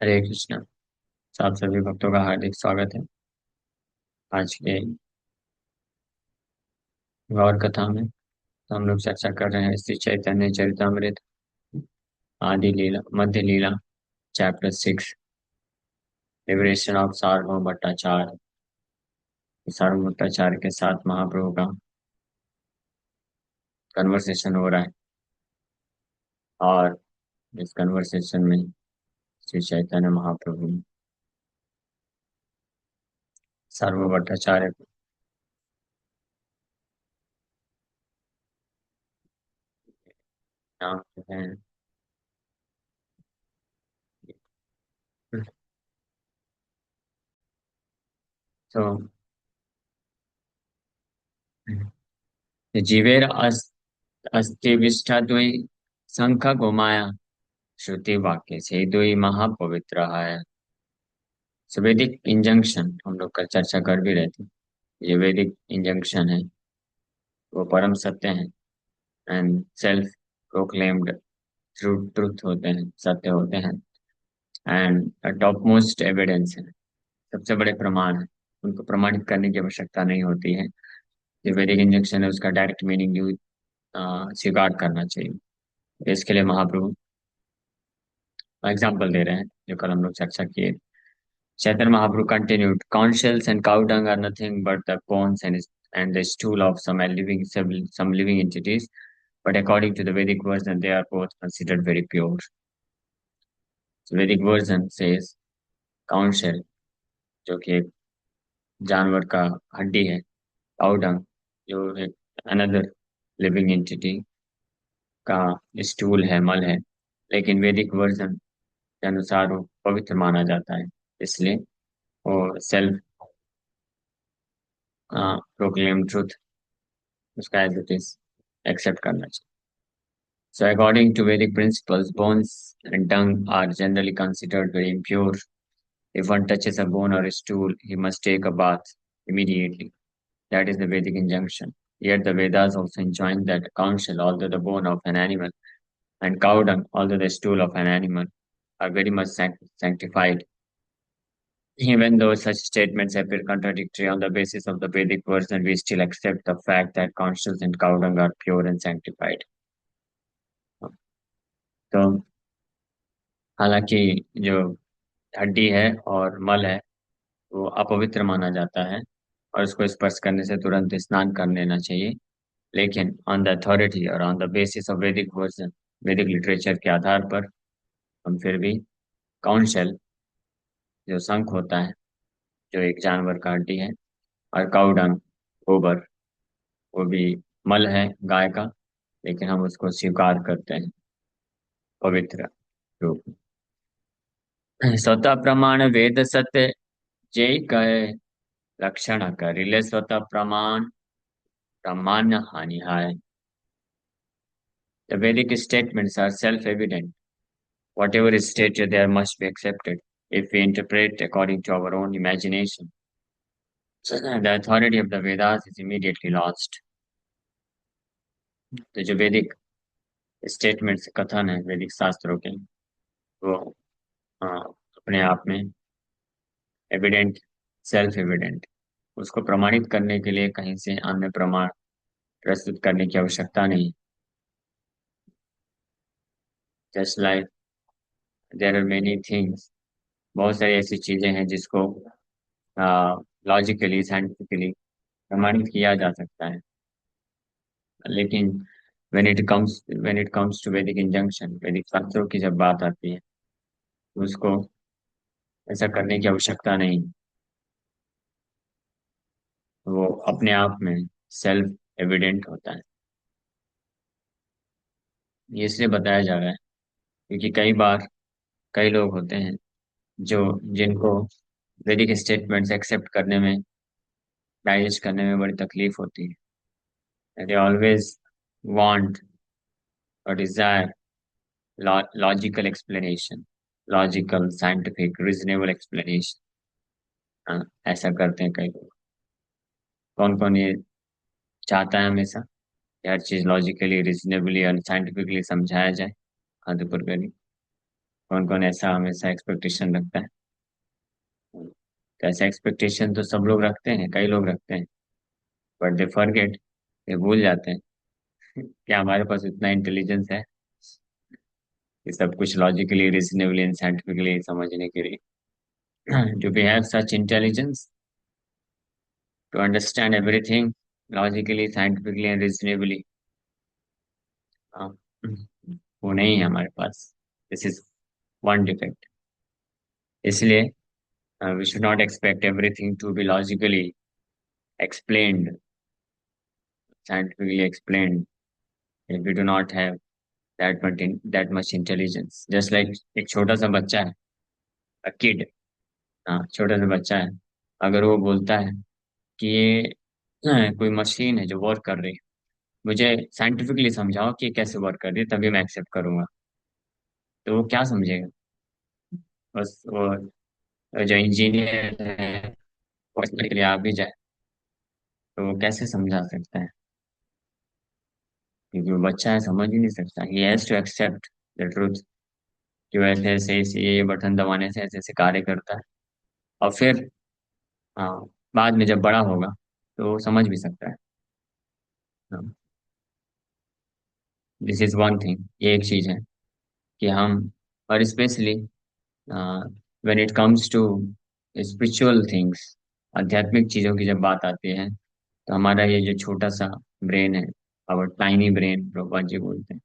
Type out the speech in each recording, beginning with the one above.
हरे कृष्णा। आप सभी भक्तों का हार्दिक स्वागत है आज के गौर कथा में। तो हम लोग चर्चा कर रहे हैं श्री चैतन्य चरितमृत आदि लीला मध्य लीला चैप्टर 6 लिबरेशन ऑफ सार्वभौम भट्टाचार्य। सार्वभौम भट्टाचार्य के साथ महाप्रभु का कन्वर्सेशन हो रहा है और इस कन्वर्सेशन में श्री चैतन्य महाप्रभु ने सार्वभौम भट्टाचार्य को नाम जो है तो जीवेर अस्ति विष्ठा शंख गोमाया श्रुति वाक्य से दुई महापवित्र है। वैदिक इंजंक्शन हम लोग कल चर्चा कर भी रहे थे। ये वैदिक इंजंक्शन है, वो परम सत्य है एंड सेल्फ प्रोक्लेम्ड ट्रुथ होते हैं, सत्य होते हैं एंड टॉप मोस्ट एविडेंस है, सबसे बड़े प्रमाण है। उनको प्रमाणित करने की आवश्यकता नहीं होती है। जो वैदिक इंजंक्शन है उसका डायरेक्ट मीनिंग यू स्वीकार करना चाहिए। इसके लिए महाप्रभु एग्जाम्पल दे रहे हैं जो कल हम लोग चर्चा किए। Chaitanya Mahaprabhu continued, "Conch shells and cow dung are nothing but the bones and the stool of some living entities, but according to the Vedic version, they are both considered very pure." So Vedic version says conch shell, जो कि एक जानवर का हड्डी है, cow dung, जो एक another living entity का स्टूल है, मल है, लेकिन वैदिक वर्जन के अनुसार वो पवित्र माना जाता है, इसलिए वो सेल्फ प्रोक्लेम ट्रुथ उसका एज इट इज एक्सेप्ट करना चाहिए। So, according to Vedic principles, bones and dung are generally considered very impure. If one touches a bone or a stool, he must take a bath immediately. That is the Vedic injunction. Yet the Vedas also enjoin that conch shell, although the bone of an animal, and cow dung, although the stool of an animal, are very much sanctified. Even though such statements appear contradictory on the basis of the Vedic version, we still accept the fact that conch shells and cow dung are pure and sanctified. तो हालांकि जो हड्डी है और मल है वो अपवित्र माना जाता है और उसको स्पर्श करने से तुरंत स्नान कर लेना चाहिए, लेकिन ऑन द अथॉरिटी और ऑन द बेसिस ऑफ वैदिक वर्जन, वैदिक लिटरेचर के आधार पर हम फिर भी काउंशल, जो शंख होता है, जो एक जानवर का हड्डी है, और काउडंग, गोबर, वो भी मल है गाय का, लेकिन हम उसको स्वीकार करते हैं पवित्र रूप में। स्वतः प्रमाण वेद सत्य जय कहे लक्षण करिले स्वतः प्रमाण प्रामाण्य हानि है। The Vedic statements are self-evident. Whatever is stated there must be accepted. If we interpret according to our own imagination, the authority of the Vedas is immediately lost. तो जो वैदिक स्टेटमेंट्स कथन है वैदिक शास्त्रों के, वो अपने आप में एविडेंट, सेल्फ एविडेंट, उसको प्रमाणित करने के लिए कहीं से अन्य प्रमाण प्रस्तुत करने की आवश्यकता नहीं। Just like there are many things, बहुत सारी ऐसी चीजें हैं जिसको लॉजिकली साइंटिफिकली प्रमाणित किया जा सकता है, लेकिन व्हेन इट कम्स टू वैदिक इंजंक्शन, वैदिक शास्त्रों की जब बात आती है तो उसको ऐसा करने की आवश्यकता नहीं। वो अपने आप में सेल्फ एविडेंट होता है। ये इसलिए बताया जा रहा है क्योंकि कई बार कई लोग होते हैं जो जिनको वैदिक स्टेटमेंट्स एक्सेप्ट करने में, डाइजेस्ट करने में बड़ी तकलीफ होती है। दे ऑलवेज वांट और desire logical explanation, logical scientific reasonable explanation. ऐसा करते हैं कई लोग। कौन कौन ये चाहता है हमेशा कि हर चीज लॉजिकली रीजनेबली और साइंटिफिकली समझाया जाए? हाथ ऊपर करिए। कौन कौन ऐसा हमेशा एक्सपेक्टेशन रखता है? तो ऐसा एक्सपेक्टेशन तो सब लोग रखते हैं, कई लोग रखते हैं, बट दे फॉरगेट, ये भूल जाते हैं कि हमारे पास इतना इंटेलिजेंस है कि सब कुछ लॉजिकली, रीजनेबली एंड साइंटिफिकली समझने के लिए do we have such intelligence to understand everything logically, scientifically and reasonably? वो नहीं है हमारे पास। This is one defect. इसलिए we should not expect everything to be logically explained, scientifically explained, if we do not have that much intelligence. Just like एक छोटा सा बच्चा है, a kid, हाँ छोटा सा बच्चा है, अगर वो बोलता है कि ये कोई मशीन है जो वर्क कर रही है, मुझे साइंटिफिकली समझाओ कि ये कैसे वर्क कर रही है, तभी मैं एक्सेप्ट करूंगा। तो वो क्या समझेगा? बस वो जो इंजीनियर है वो इसके लिए आ भी जाए तो वो कैसे समझा सकता है? क्योंकि वो बच्चा है, समझ ही नहीं सकता। He has to accept the truth कि वैसे ऐसे ऐसे ये बटन दबाने से ऐसे ऐसे कार्य करता है। और फिर हाँ, बाद में जब बड़ा होगा तो वो समझ भी सकता है। दिस इज वन थिंग, ये एक चीज है कि हम, और specially when it comes to spiritual things, आध्यात्मिक चीजों की जब बात आती है, तो हमारा ये जो छोटा सा ब्रेन है, आवर टाइनी ब्रेन, भगवान जी बोलते हैं,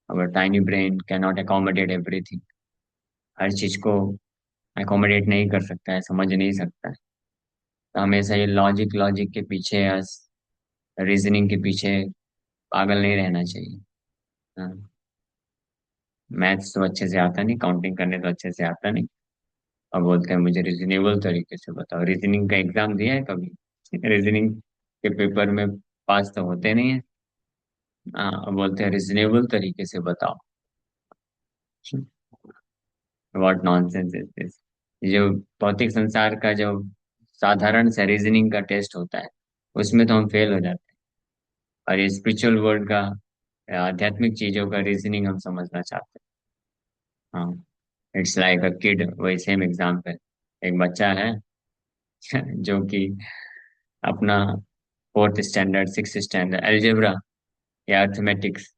our tiny brain can not accommodate everything. हर चीज को अकोमोडेट नहीं कर सकता है, समझ नहीं सकता है। तो हमेशा ये लॉजिक लॉजिक के पीछे या रीजनिंग के पीछे पागल नहीं रहना चाहिए। हाँ, मैथ्स तो अच्छे से आता नहीं, काउंटिंग करने तो अच्छे से आता नहीं, अब बोलते हैं मुझे रीजनेबल तरीके से बताओ। रीजनिंग का एग्जाम दिया है कभी? रीजनिंग के पेपर में पास तो होते नहीं है। हाँ, अब बोलते हैं रीजनेबल तरीके से बताओ। What nonsense is this? जो भौतिक संसार का जो साधारण सा रीजनिंग का टेस्ट होता है, उसमें तो हम फेल हो जाते हैं, और ये स्पिरिचुअल वर्ल्ड का, आध्यात्मिक चीजों का रीजनिंग हम समझना चाहते हैं। हाँ, इट्स लाइक अ किड, वही सेम एग्जाम्पल। एक बच्चा है जो कि अपना fourth standard, six standard algebra या अर्थमेटिक्स,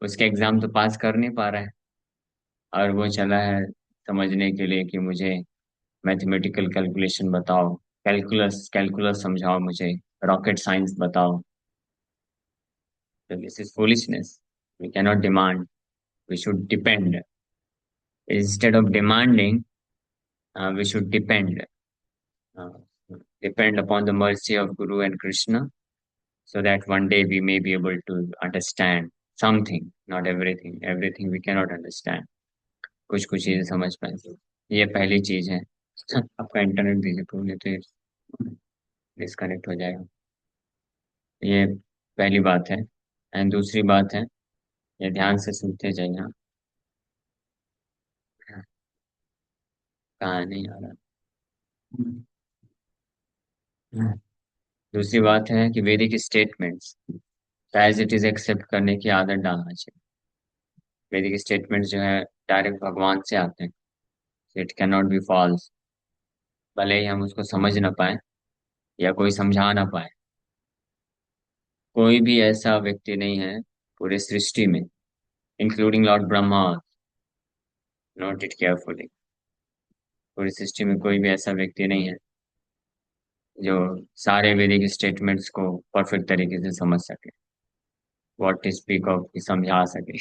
उसके एग्जाम तो पास कर नहीं पा रहा है, और वो चला है समझने के लिए कि मुझे मैथमेटिकल कैलकुलेशन बताओ, कैलकुलस कैलकुलस समझाओ मुझे, रॉकेट साइंस बताओ। तो this is foolishness. We cannot demand, we should depend. Instead of demanding, we should uh, depend upon the mercy of Guru and Krishna, so that one day we may be able to understand something, not everything. Everything we cannot understand. कुछ कुछ चीजें समझ पाए। ये पहली चीज है। आपका इंटरनेट दीजिए तो, नहीं तो डिस्कनेक्ट हो जाएगा। ये पहली बात है। एंड दूसरी बात है, ये ध्यान से सुनते जाइए। हाँ, कहाँ नहीं आ रहा। हाँ, दूसरी बात है कि Vedic statements as it is accept करने की आदत डालना चाहिए। वैदिक स्टेटमेंट्स जो है डायरेक्ट भगवान से आते हैं, it can not be false. भले ही हम उसको समझ ना पाए या कोई समझा ना पाए, कोई भी ऐसा व्यक्ति नहीं है पूरी सृष्टि में, including Lord Brahma, note it carefully, पूरी सृष्टि में कोई भी ऐसा व्यक्ति नहीं है जो सारे वैदिक स्टेटमेंट्स को परफेक्ट तरीके से समझ सके, व्हाट टू स्पीक ऑफ कि समझा सके।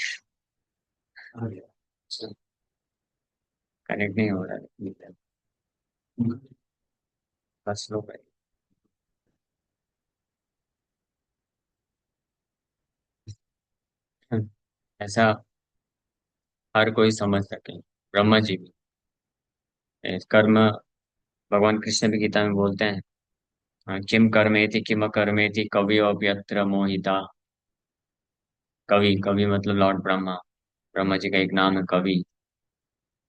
कनेक्ट नहीं हो रहा है, बस लो भाई। ऐसा हर कोई समझ सके, ब्रह्मा जी भी। कर्म, भगवान कृष्ण भी गीता में बोलते हैं, किम कर्मेति किम कर्मेति कवि अप्यत्र मोहिता। कवि, कवि मतलब लॉर्ड ब्रह्मा, ब्रह्मा जी का एक नाम है कवि।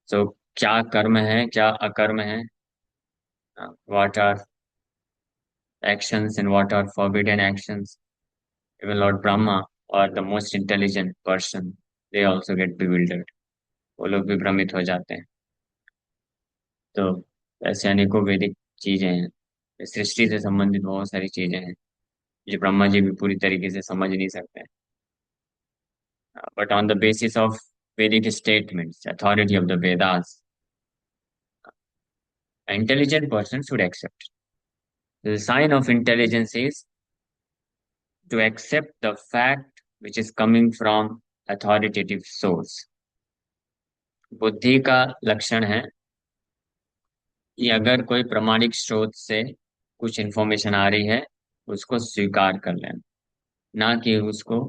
तो क्या कर्म है, क्या अकर्म है, what are actions and what are forbidden actions. Even Lord Brahma or the most intelligent person, they also get bewildered. वो लोग भी भ्रमित हो जाते हैं। तो ऐसे अनेकों वैदिक चीजें हैं, सृष्टि से संबंधित बहुत सारी चीजें हैं जो ब्रह्मा जी भी पूरी तरीके से समझ नहीं सकते। But on the basis of Vedic statements, authority of the Vedas, an intelligent person should accept. The sign of intelligence is to accept the fact which is coming from authoritative source. बुद्धि का लक्षण है कि अगर कोई प्रामाणिक स्रोत से कुछ इंफॉर्मेशन आ रही है, उसको स्वीकार कर लेना, ना कि उसको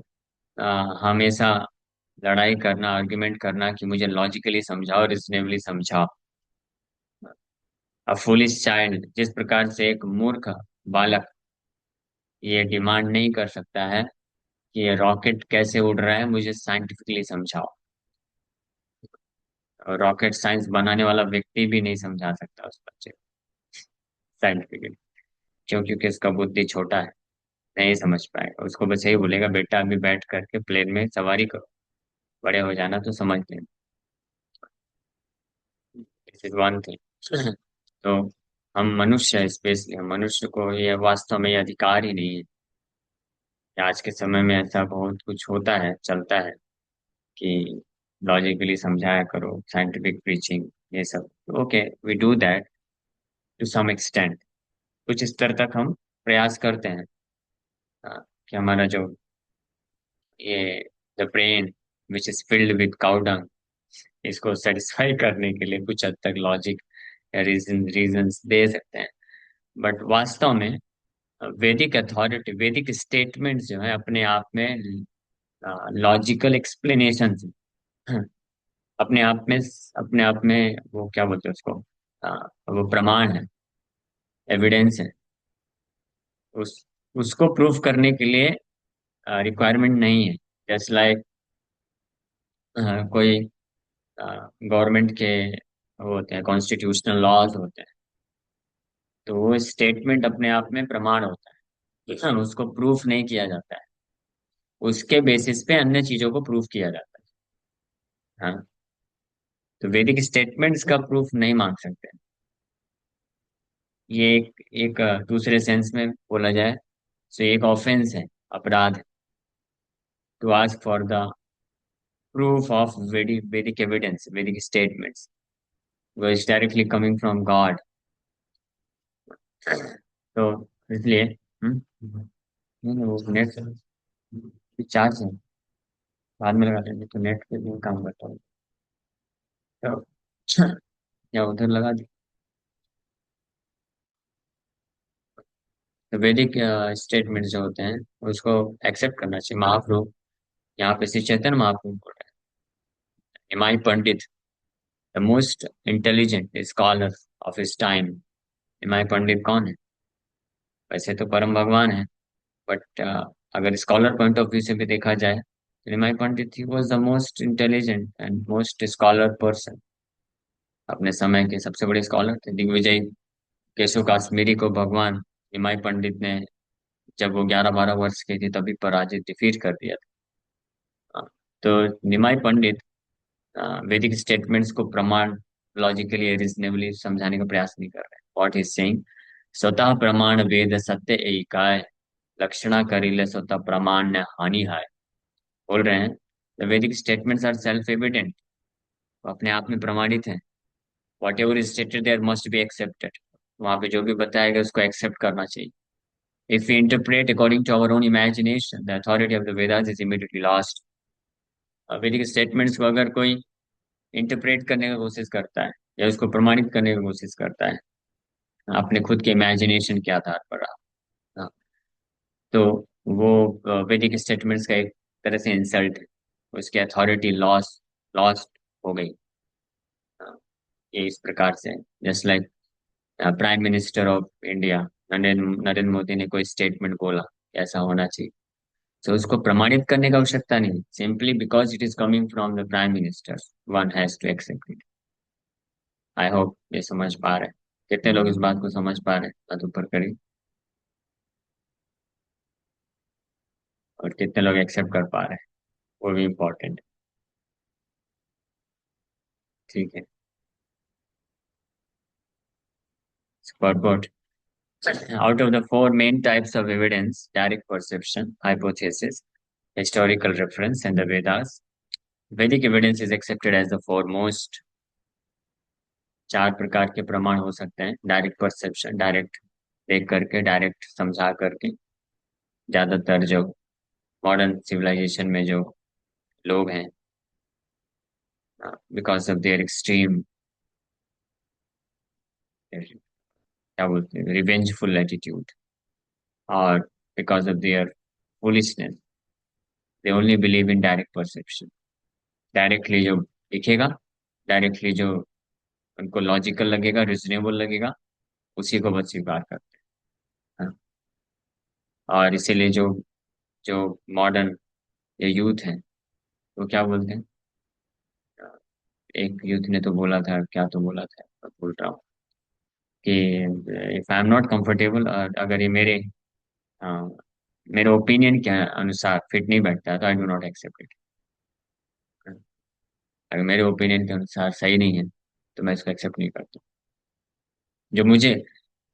हमेशा लड़ाई करना, आर्ग्यूमेंट करना कि मुझे लॉजिकली समझाओ, रिजनेबली समझाओ। अ फूलिश चाइल्ड, जिस प्रकार से एक मूर्ख बालक ये डिमांड नहीं कर सकता है कि ये रॉकेट कैसे उड़ रहा है, मुझे साइंटिफिकली समझाओ, और रॉकेट साइंस बनाने वाला व्यक्ति भी नहीं समझा सकता उस बच्चे को साइंटिफिकली। क्यों? क्योंकि उसका बुद्धि छोटा है, नहीं समझ पाएगा। उसको बस यही बोलेगा, बेटा अभी बैठ करके प्लेन में सवारी करो, बड़े हो जाना तो समझ लेना। This is one thing. तो हम मनुष्य, स्पेशली हम मनुष्य को ये वास्तव में ये अधिकार ही नहीं है कि आज के समय में ऐसा बहुत कुछ होता है, चलता है कि लॉजिकली समझाया करो, साइंटिफिक प्रीचिंग, ये सब। Okay, we do that to some extent. कुछ स्तर तक हम प्रयास करते हैं कि हमारा जो ये the brain which is filled with cow dung, इसको सेटिस्फाई करने के लिए कुछ हद तक लॉजिक या रीजंस दे सकते हैं। बट वास्तव में वैदिक अथॉरिटी, वैदिक स्टेटमेंट्स जो है अपने आप में लॉजिकल एक्सप्लेनेशन, अपने आप में वो क्या बोलते हैं उसको, वो प्रमाण है, एविडेंस है। उस उसको प्रूफ करने के लिए रिक्वायरमेंट नहीं है। जस्ट लाइक कोई गवर्नमेंट के वो होते हैं, कॉन्स्टिट्यूशनल लॉज होते हैं, तो वो स्टेटमेंट अपने आप में प्रमाण होता है, लेकिन उसको प्रूफ नहीं किया जाता है। उसके बेसिस पे अन्य चीजों को प्रूफ किया जाता है। हाँ, तो वैदिक स्टेटमेंट्स का प्रूफ नहीं मांग सकते। ये एक दूसरे सेंस में बोला जाए तो एक ऑफेंस है, अपराध है, to ask for the proof of Vedic evidence, Vedic statements, which is directly coming from God। तो इसलिए नहीं नहीं, वो नेट चार्ज है, बाद में लगा लेंगे, तो नेट पे भी काम करता हूँ। तो या उधर लगा दी। तो वैदिक स्टेटमेंट जो होते हैं उसको एक्सेप्ट करना चाहिए। महाप्रभु, यहाँ पे श्री चैतन्य महाप्रभु बोल रहे हैं, Nimai Pandit, the most intelligent scholar of his time. Nimai Pandit कौन है? वैसे तो परम भगवान है, बट अगर स्कॉलर पॉइंट ऑफ व्यू से भी देखा जाए तो निमाई पंडित ही was the most intelligent and most scholar person. अपने समय के सबसे बड़े स्कॉलर थे। दिग्विजय केशव काश्मीरी को भगवान निमाई पंडित ने, जब वो 11-12 वर्ष के थे तभी पराजित, डिफीट कर दिया था। तो निमाई पंडित वैदिक स्टेटमेंट्स को प्रमाण, लॉजिकली रीजनेबली समझाने का प्रयास नहीं कर रहे। व्हाट इज सेइंग, स्वतः प्रमाण वेद सत्य एकाय, लक्षणा करिले स्वतः प्रमाण ने हानि है। बोल रहे हैं द वैदिक स्टेटमेंट्स आर सेल्फ एविडेंट, अपने आप में प्रमाणित हैं। Whatever is stated there must be accepted, वहां पे जो भी बताया गया उसको एक्सेप्ट करना चाहिए। If we interpret according to our own imagination, the authority of the Vedas is immediately lost. Vedic statements को अगर कोई इंटरप्रेट करने की कोशिश करता है या उसको प्रमाणित करने की कोशिश करता है अपने खुद के इमेजिनेशन के आधार पर, हाँ, तो वो वैदिक स्टेटमेंट्स का एक तरह से इंसल्ट है, उसकी अथॉरिटी लॉस्ट हो गई। हाँ, ये इस प्रकार से, just like prime minister of India Narendra Modi ने कोई स्टेटमेंट बोला ऐसा होना चाहिए, तो उसको प्रमाणित करने की आवश्यकता नहीं, simply because it is coming from the prime minister, one has to accept it. I hope ये समझ पा रहे हैं। कितने लोग इस बात को समझ पा रहे हैं, हाथ ऊपर करिए। और कितने लोग एक्सेप्ट कर पा रहे हैं, वो भी इम्पोर्टेंट ठीक है। Purport. Out of the four main types of evidence, direct perception, hypothesis, historical reference, and the Vedas, Vedic evidence is accepted as the foremost. चार प्रकार के प्रमाण हो सकते हैं: डायरेक्ट परसेप्शन, डायरेक्ट देख करके, डायरेक्ट समझा करके। ज्यादातर जो मॉडर्न सिविलाइजेशन में जो लोग हैं, बिकॉज ऑफ देयर एक्सट्रीम, क्या बोलते हैं, रिवेंजफुल एटीट्यूड, और because of their foolishness, they only believe in direct perception. Directly जो दिखेगा, डायरेक्टली जो उनको लॉजिकल लगेगा, रिजनेबल लगेगा, उसी को बस स्वीकार करते हैं। हाँ। और इसीलिए जो जो मॉडर्न ये यूथ है, वो क्या बोलते हैं, एक यूथ ने तो बोला था, क्या तो बोला था, मैं भूल रहा हूँ, कि if I am not comfortable, अगर ये मेरे मेरे ओपिनियन के अनुसार फिट नहीं बैठता है, तो I do not accept it. अगर मेरे ओपिनियन के अनुसार सही नहीं है, तो मैं इसको एक्सेप्ट नहीं करता। जो मुझे,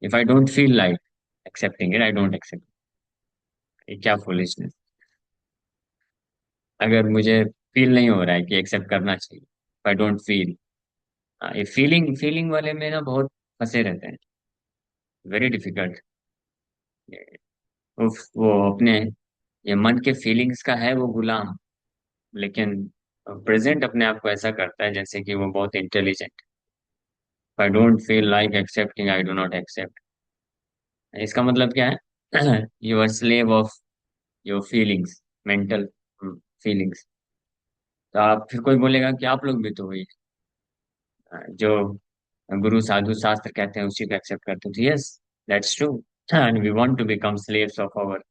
if I don't feel like accepting it, I don't accept. ये क्या फुलिशनेस। अगर मुझे फील नहीं हो रहा है कि एक्सेप्ट करना चाहिए, आई डोंट फील, ये फीलिंग फीलिंग वाले में ना बहुत फंसे रहते हैं, वेरी डिफिकल्ट। वो अपने, ये मन के फीलिंग्स का है वो गुलाम, लेकिन प्रेजेंट अपने आप को ऐसा करता है जैसे कि वो बहुत intelligent. I don't feel like accepting, I do not accept. इसका मतलब क्या है? You are slave of your feelings, mental feelings. तो आप, फिर कोई बोलेगा कि आप लोग भी तो वही, जो गुरु साधु शास्त्र कहते हैं उसी को एक्सेप्ट करते हैं। Yes, that's true, and we want to become slaves of our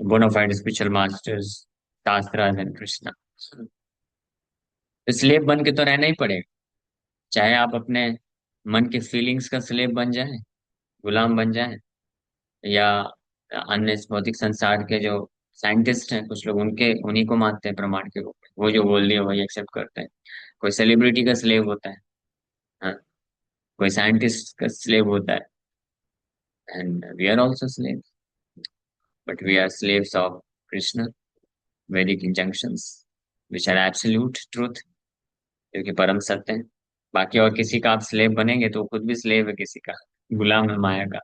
bonafide spiritual masters, shastras and Krishna. तो स्लेव बन के तो रहना ही पड़ेगा, चाहे आप अपने मन के फीलिंग्स का स्लेव बन जाए, गुलाम बन जाए, या अन्य इस भौतिक संसार के जो साइंटिस्ट हैं कुछ लोग, उनके उन्हीं को मानते हैं प्रमाण के रूप में, वो जो बोल दिया वही एक्सेप्ट करते हैं। कोई सेलिब्रिटी का स्लेव होता है, हाँ, कोई साइंटिस्ट का स्लेव होता है, and we are also slave, but we are slaves of Krishna, Vedic injunctions which are absolute truth, जो कि परम सत्य है। बाकी और किसी का आप स्लेव बनेंगे तो वो खुद भी स्लेव है किसी का, गुलाम है माया का।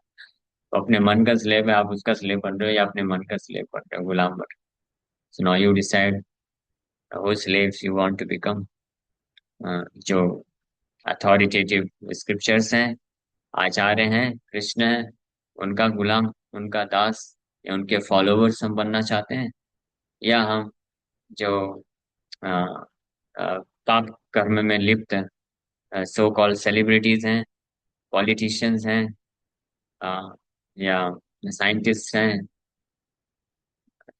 तो अपने मन का स्लेव है, आप उसका स्लेव बन रहे हो या अपने मन का स्लेव बन रहे हो, गुलाम बन रहे हो। So now you decide whose slaves you want to become। जो अथॉरिटेटिव स्क्रिप्चर्स हैं, आचार्य हैं, कृष्ण हैं, उनका गुलाम, उनका दास, या उनके फॉलोवर्स हम बनना चाहते हैं, या हम जो अ, पाप कर्म में लिप्त सो कॉल्ड सेलिब्रिटीज हैं, पॉलिटिशियंस हैं, अ, या साइंटिस्ट हैं,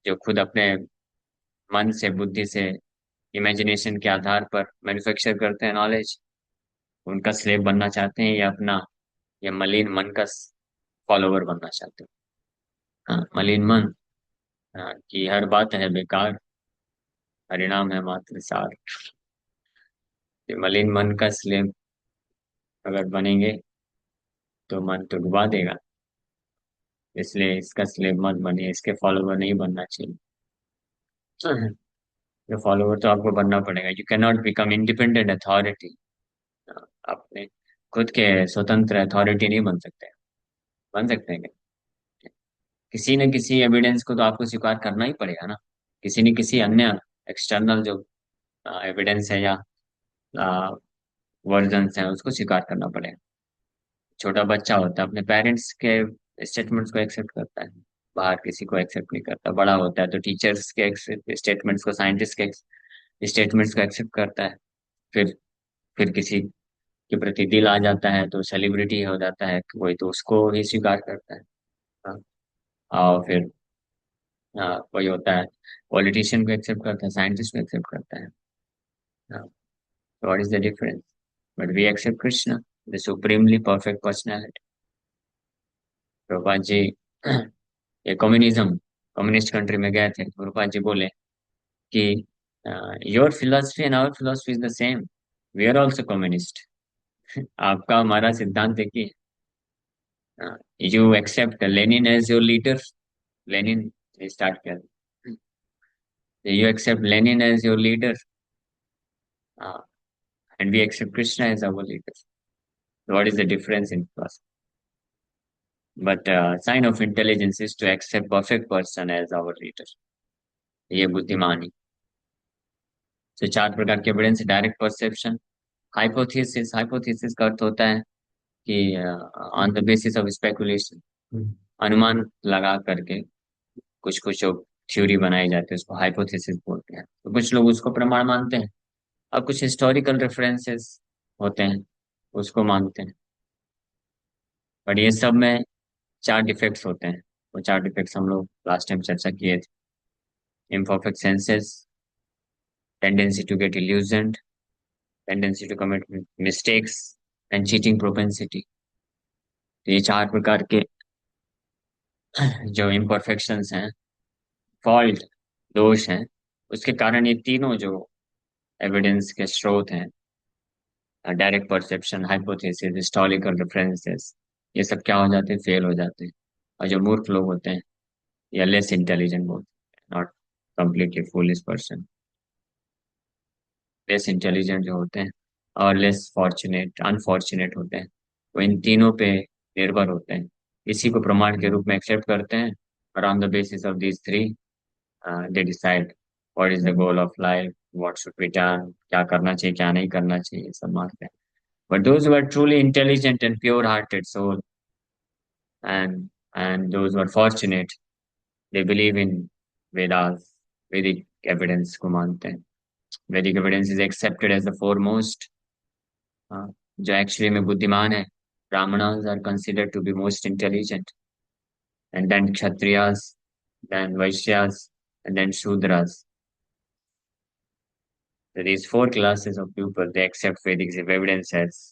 जो खुद अपने मन से, बुद्धि से, इमेजिनेशन के आधार पर मैन्युफैक्चर करते हैं नॉलेज, उनका स्लेव बनना चाहते हैं, या अपना, या मलिन मन का फॉलोवर बनना चाहते हैं। हाँ, मलिन मन, हाँ, कि हर बात है बेकार, परिणाम है मात्र सार। ये मलिन मन का स्लेव अगर बनेंगे तो मन तो डुबा देगा, इसलिए इसका स्लेव मत बनिए, इसके फॉलोवर नहीं बनना चाहिए। ये फॉलोवर तो आपको बनना पड़ेगा, you can not become independent authority. अपने खुद के स्वतंत्र अथॉरिटी नहीं बन सकते। बन सकते हैं क्या? किसी न किसी एविडेंस को तो आपको स्वीकार करना ही पड़ेगा ना, किसी न किसी अन्य एक्सटर्नल जो एविडेंस है, या वर्जन्स हैं, उसको स्वीकार करना पड़ेगा। छोटा बच्चा होता है, अपने पेरेंट्स के स्टेटमेंट्स को एक्सेप्ट करता है, बाहर किसी को एक्सेप्ट नहीं करता। बड़ा होता है तो टीचर्स के स्टेटमेंट्स को, साइंटिस्ट के स्टेटमेंट्स को एक्सेप्ट करता है। फिर फिर किसी के प्रति दिल आ जाता है तो सेलिब्रिटी हो जाता है कोई, तो उसको ही स्वीकार करता है। हाँ, और फिर वही होता है, पॉलिटिशियन को एक्सेप्ट करता है, साइंटिस्ट को एक्सेप्ट करता है। What is the difference? But we accept Krishna, the supremely perfect personality. Prabhupada ji ये कम्युनिज्म, कम्युनिस्ट कंट्री में गए थे, प्रभुपाद जी बोले कि your philosophy and our philosophy is the same, we are also communist. आपका हमारा सिद्धांत है कि you accept Lenin as your leader. Lenin start किया, you accept Lenin as your leader and we accept Krishna as our leader. What is the difference in us? But sign of intelligence is to accept perfect person as our leader. ये बुद्धिमानी। तो चार प्रकार के evidence: direct perception, hypothesis. Hypothesis का अर्थ होता है कि on the basis of speculation, अनुमान लगा करके कुछ कुछ जो थ्योरी बनाई जाती है उसको हाइपोथेसिस बोलते हैं। तो कुछ लोग उसको प्रमाण मानते हैं और कुछ हिस्टोरिकल रेफरेंसेस होते हैं उसको मानते हैं। बट ये सब में चार डिफेक्ट्स होते हैं। वो चार डिफेक्ट्स हम लोग लास्ट टाइम चर्चा किए थे: imperfect senses, tendency to get illusioned, tendency to commit mistakes, and cheating propensity। तो ये चार प्रकार के जो imperfections हैं, फॉल्ट, दोष हैं, उसके कारण ये तीनों जो एविडेंस के स्रोत हैं, direct perception, hypothesis, historical references, ये सब क्या हो जाते हैं? फेल हो जाते हैं। और जो मूर्ख लोग होते हैं या लेस इंटेलिजेंट बोलते हैं, not completely foolish person, less intelligent जो होते हैं और लेस फॉर्चुनेट, अनफॉर्चुनेट होते हैं, वो इन तीनों पे निर्भर होते हैं, इसी को प्रमाण के रूप में एक्सेप्ट करते हैं और on the basis of these three they decide what is the goal of life, what should be done, क्या करना चाहिए क्या नहीं करना चाहिए, ये सब मानते हैं। But those who are truly intelligent and pure hearted soul and those who are fortunate, they believe in Vedas, Vedic evidence को मानते हैं। Vedic evidence is accepted as the foremost। जो एक्चुअली में बुद्धिमान है, Brahmanas are considered to be most intelligent, and then Kshatriyas, then Vaishyas, and then Shudras. So these four classes of people, they accept Vedic evidence as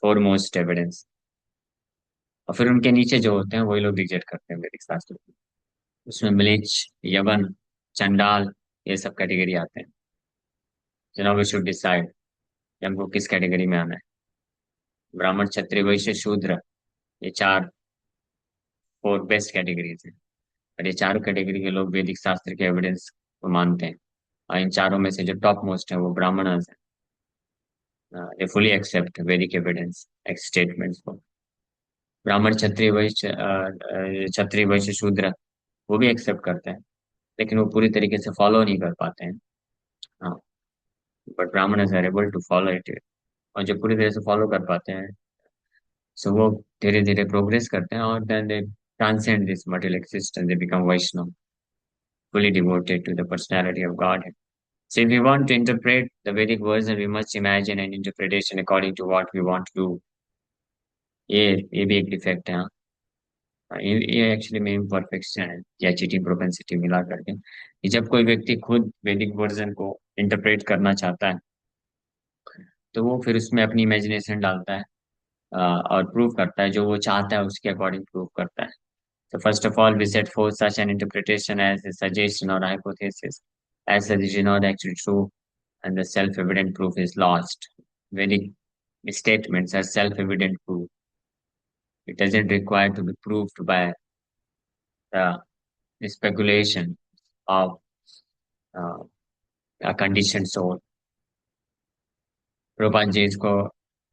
foremost evidence। और फिर उनके नीचे जो होते हैं वही लोग रिजेक्ट करते हैं वैदिक शास्त्र को। उसमें म्लेच्छ, यवन, चंडाल, ये सब कैटेगरी आते हैं। So now we should decide कि हमको किस कैटेगरी में आना है। ब्राह्मण, क्षत्रिय, वैश्य, शूद्र, ये चार फोर बेस्ट कैटेगरीज हैं। और ये चारों कैटेगरी के लोग वैदिक शास्त्र के एविडेंस को मानते हैं। और इन चारों में से जो टॉप मोस्ट है वो ब्राह्मणस है। दे फुली एक्सेप्ट वैदिक एविडेंस स्टेटमेंट्स को। ब्राह्मण, क्षत्रिय, वैश्य, क्षत्रिय, वैश्य, शूद्र, वो भी एक्सेप्ट करते हैं लेकिन वो पूरी तरीके से फॉलो नहीं कर पाते हैं। हाँ, but brahmanas are able to follow it. और जो पूरी तरह से फॉलो कर पाते हैं, सो वो धीरे धीरे प्रोग्रेस करते हैं और then they transcend this material existence, they become Vaishnav, fully devoted to the personality of God। So if we want to interpret the Vedic version, we must imagine an interpretation according to what we want to do। ये ये भी एक defect है। हाँ, ये actually में imperfection है या चीटिंग प्रोपेंसिटी मिला करके कि जब कोई व्यक्ति खुद वैदिक वर्जन को इंटरप्रेट करना चाहता है तो वो फिर उसमें अपनी इमेजिनेशन डालता है और प्रूव करता है, जो वो चाहता है उसके अकॉर्डिंग प्रूव करता है। So first of all, we set forth such an interpretation as a suggestion or hypothesis, as such it is not actually true, and the self-evident proof is lost। Vedic statements are self-evident proof. It doesn't require to be proved by the speculation of uh, a conditioned soul। Prabhupada ji इसको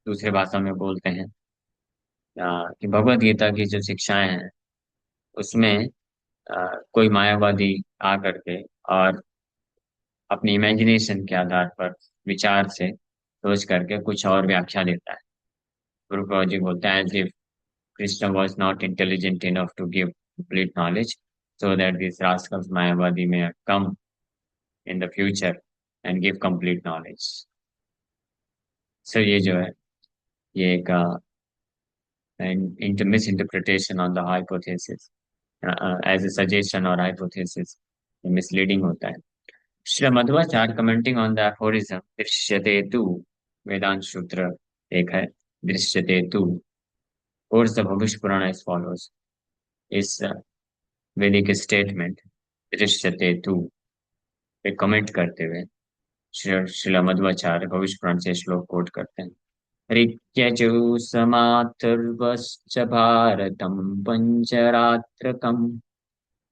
दूसरे भाषा में बोलते हैं कि भगवत गीता की जो शिक्षाएं हैं उसमें कोई मायावादी आकर के और अपनी इमेजिनेशन के आधार पर, विचार से सोच करके कुछ और व्याख्या देता है। गुरु जी बोलते हैं as if Krishna was not intelligent enough to give complete knowledge, so that this rascals Mayavadi may come in the future and give complete knowledge. So ये जो है ये एक misinterpretation on the hypothesis as a suggestion और hypothesis misleading होता है। Shri Madhvacharya commenting on the aphorism दृश्यते तु, वेदांत सूत्र एक है, दृश्यते तु, और द भविष्य पुराण एज फॉलोज। इस वैदिक स्टेटमेंट दृश्यते तु पे कमेंट करते हुए श्रीला मध्वाचार्य भविष्य पुराण से श्लोक कोट करते हैं। ऋक्यजु समाथर्वश्च भारतं पंचरात्रकम्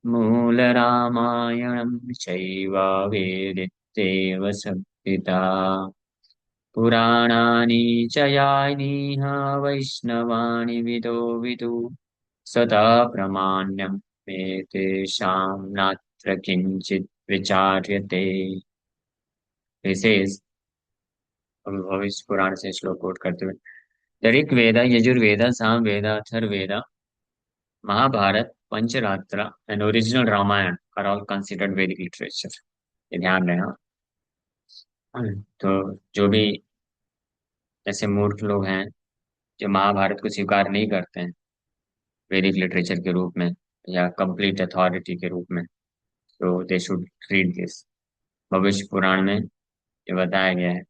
मूलरामायणं चैव वेदित्येव संहिता पुराणानि च यानीह वैष्णवानि विदो विदु सदा प्रामाण्यं मे तेषां नात्र किंचित विचार्यते। विशेष भविष्य पुराण से श्लोक कोट करते हुए, the Rigveda, Yajurveda, Samaveda, Atharvaveda, Mahabharata, Pancharatra and original Ramayana are all considered Vedic literature. ये ध्यान रहे हाँ। तो जो भी ऐसे मूर्ख लोग हैं जो महाभारत को स्वीकार नहीं करते हैं वैदिक लिटरेचर के रूप में या कंप्लीट अथॉरिटी के रूप में, तो दे शुड रीड दिस। भविष्य पुराण में ये बताया गया है।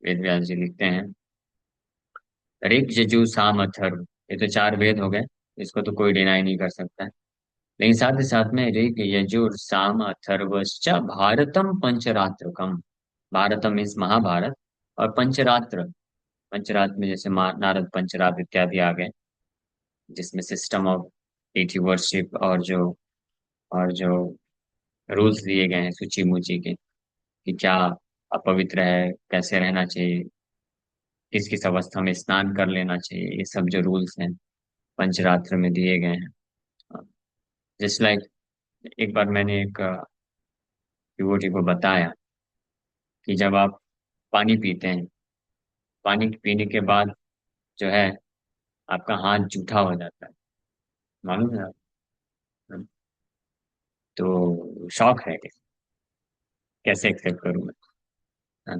वेद व्यास जी लिखते हैं, ऋग यजु साम अथर्व, ये तो चार वेद हो गए, इसको तो कोई डिनाई नहीं कर सकता है। लेकिन साथ ही साथ में ऋग यजुर साम अथर्वश्च भारतम पंचरात्रकम, भारतम इस महाभारत, और पंचरात्र, पंचरात्र में जैसे नारद पंचरात्र इत्यादि आ गए, जिसमें सिस्टम ऑफ डेटी वर्शिप और जो रूल्स दिए गए हैं सूची मूची के, कि क्या अपवित्र है, कैसे रहना चाहिए, किस किस अवस्था में स्नान कर लेना चाहिए, ये सब जो रूल्स हैं पंचरात्र में दिए गए हैं। जस्ट लाइक एक बार मैंने एक डिवोटी को बताया कि जब आप पानी पीते हैं, पानी पीने के बाद जो है आपका हाथ जूठा हो जाता है, मालूम है आपको? तो शौक है कि कैसे एक्सेप्ट करूं मैं। हाँ,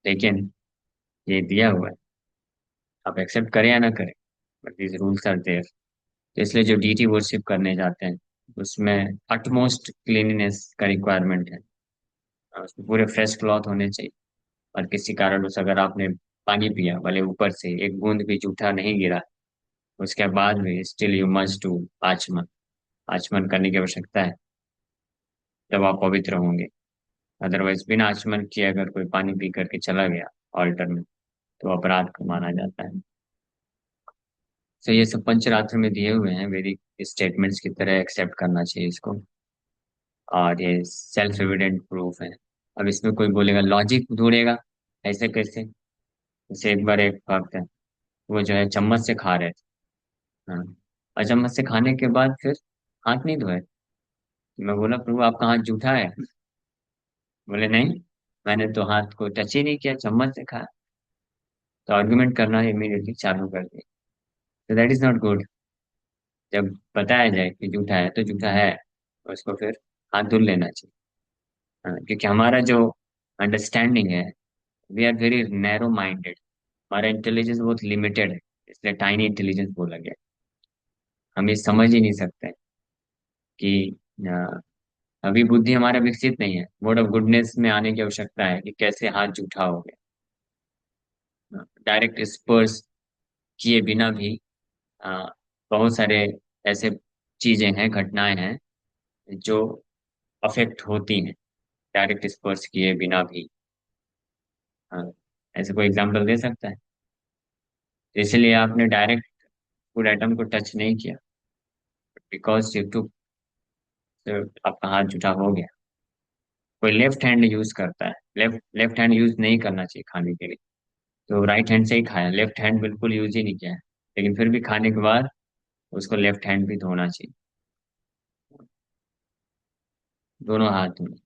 लेकिन ये दिया हुआ है, आप एक्सेप्ट करें या ना करें, but these rules are there. तो इसलिए जो डीटी वर्शिप करने जाते हैं उसमें अटमोस्ट क्लीननेस का रिक्वायरमेंट है, और उसमें पूरे फ्रेश क्लॉथ होने चाहिए। और किसी कारणवश अगर आपने पानी पिया, भले ऊपर से एक बूंद भी जूठा नहीं गिरा, उसके बाद भी स्टिल यू मस्ट टू आचमन, आचमन करने की आवश्यकता है, जब आप पवित्र होंगे। अदरवाइज बिना आचमन किए अगर कोई पानी पी करके चला गया ऑल्टर में, तो अपराध को माना जाता है। तो ये सब पंचरात्र में दिए हुए हैं, वैदिक स्टेटमेंट्स की तरह एक्सेप्ट करना चाहिए इसको। और ये सेल्फ एविडेंट प्रूफ है। अब इसमें कोई बोलेगा लॉजिक ढूंढेगा, ऐसे कैसे। जैसे एक बार एक भक्त है, वो जो है चम्मच से खा रहे थे। हाँ, और चम्मच से खाने के बाद फिर हाथ नहीं धोए। मैं बोला प्रभु आपका हाथ जूठा है? बोले नहीं, मैंने तो हाथ को टच ही नहीं किया, चम्मच से खाया। तो आर्गुमेंट करना इमीडिएटली चालू कर दिया। तो दैट इज नॉट गुड। जब बताया जाए कि जूठा है तो जूठा है, तो उसको फिर हाथ धुल लेना चाहिए। हाँ, क्योंकि हमारा जो अंडरस्टैंडिंग है, we are very narrow minded, हमारा इंटेलिजेंस बहुत लिमिटेड है, इसलिए टाइनी इंटेलिजेंस बोला गया। हम ये समझ ही नहीं सकते कि अभी बुद्धि हमारा विकसित नहीं है, मोड ऑफ गुडनेस में आने की आवश्यकता है कि कैसे हाथ जूठा हो गया। डायरेक्ट स्पर्श किए बिना भी अ, बहुत सारे ऐसे चीजें हैं, घटनाएं हैं जो अफेक्ट होती हैं डायरेक्ट स्पर्श किए बिना भी। अ, ऐसे कोई एग्जांपल दे सकता है? इसलिए आपने डायरेक्ट फूड आइटम को टच नहीं किया, बिकॉज यू टू, आपका हाथ जूठा हो गया। कोई लेफ्ट हैंड यूज करता है, लेफ्ट लेफ्ट हैंड यूज नहीं करना चाहिए खाने के लिए, तो राइट हैंड से ही खाया, लेफ्ट हैंड बिल्कुल यूज ही नहीं किया है, लेकिन फिर भी खाने के बाद उसको लेफ्ट हैंड भी धोना चाहिए, दोनों हाथ धोने।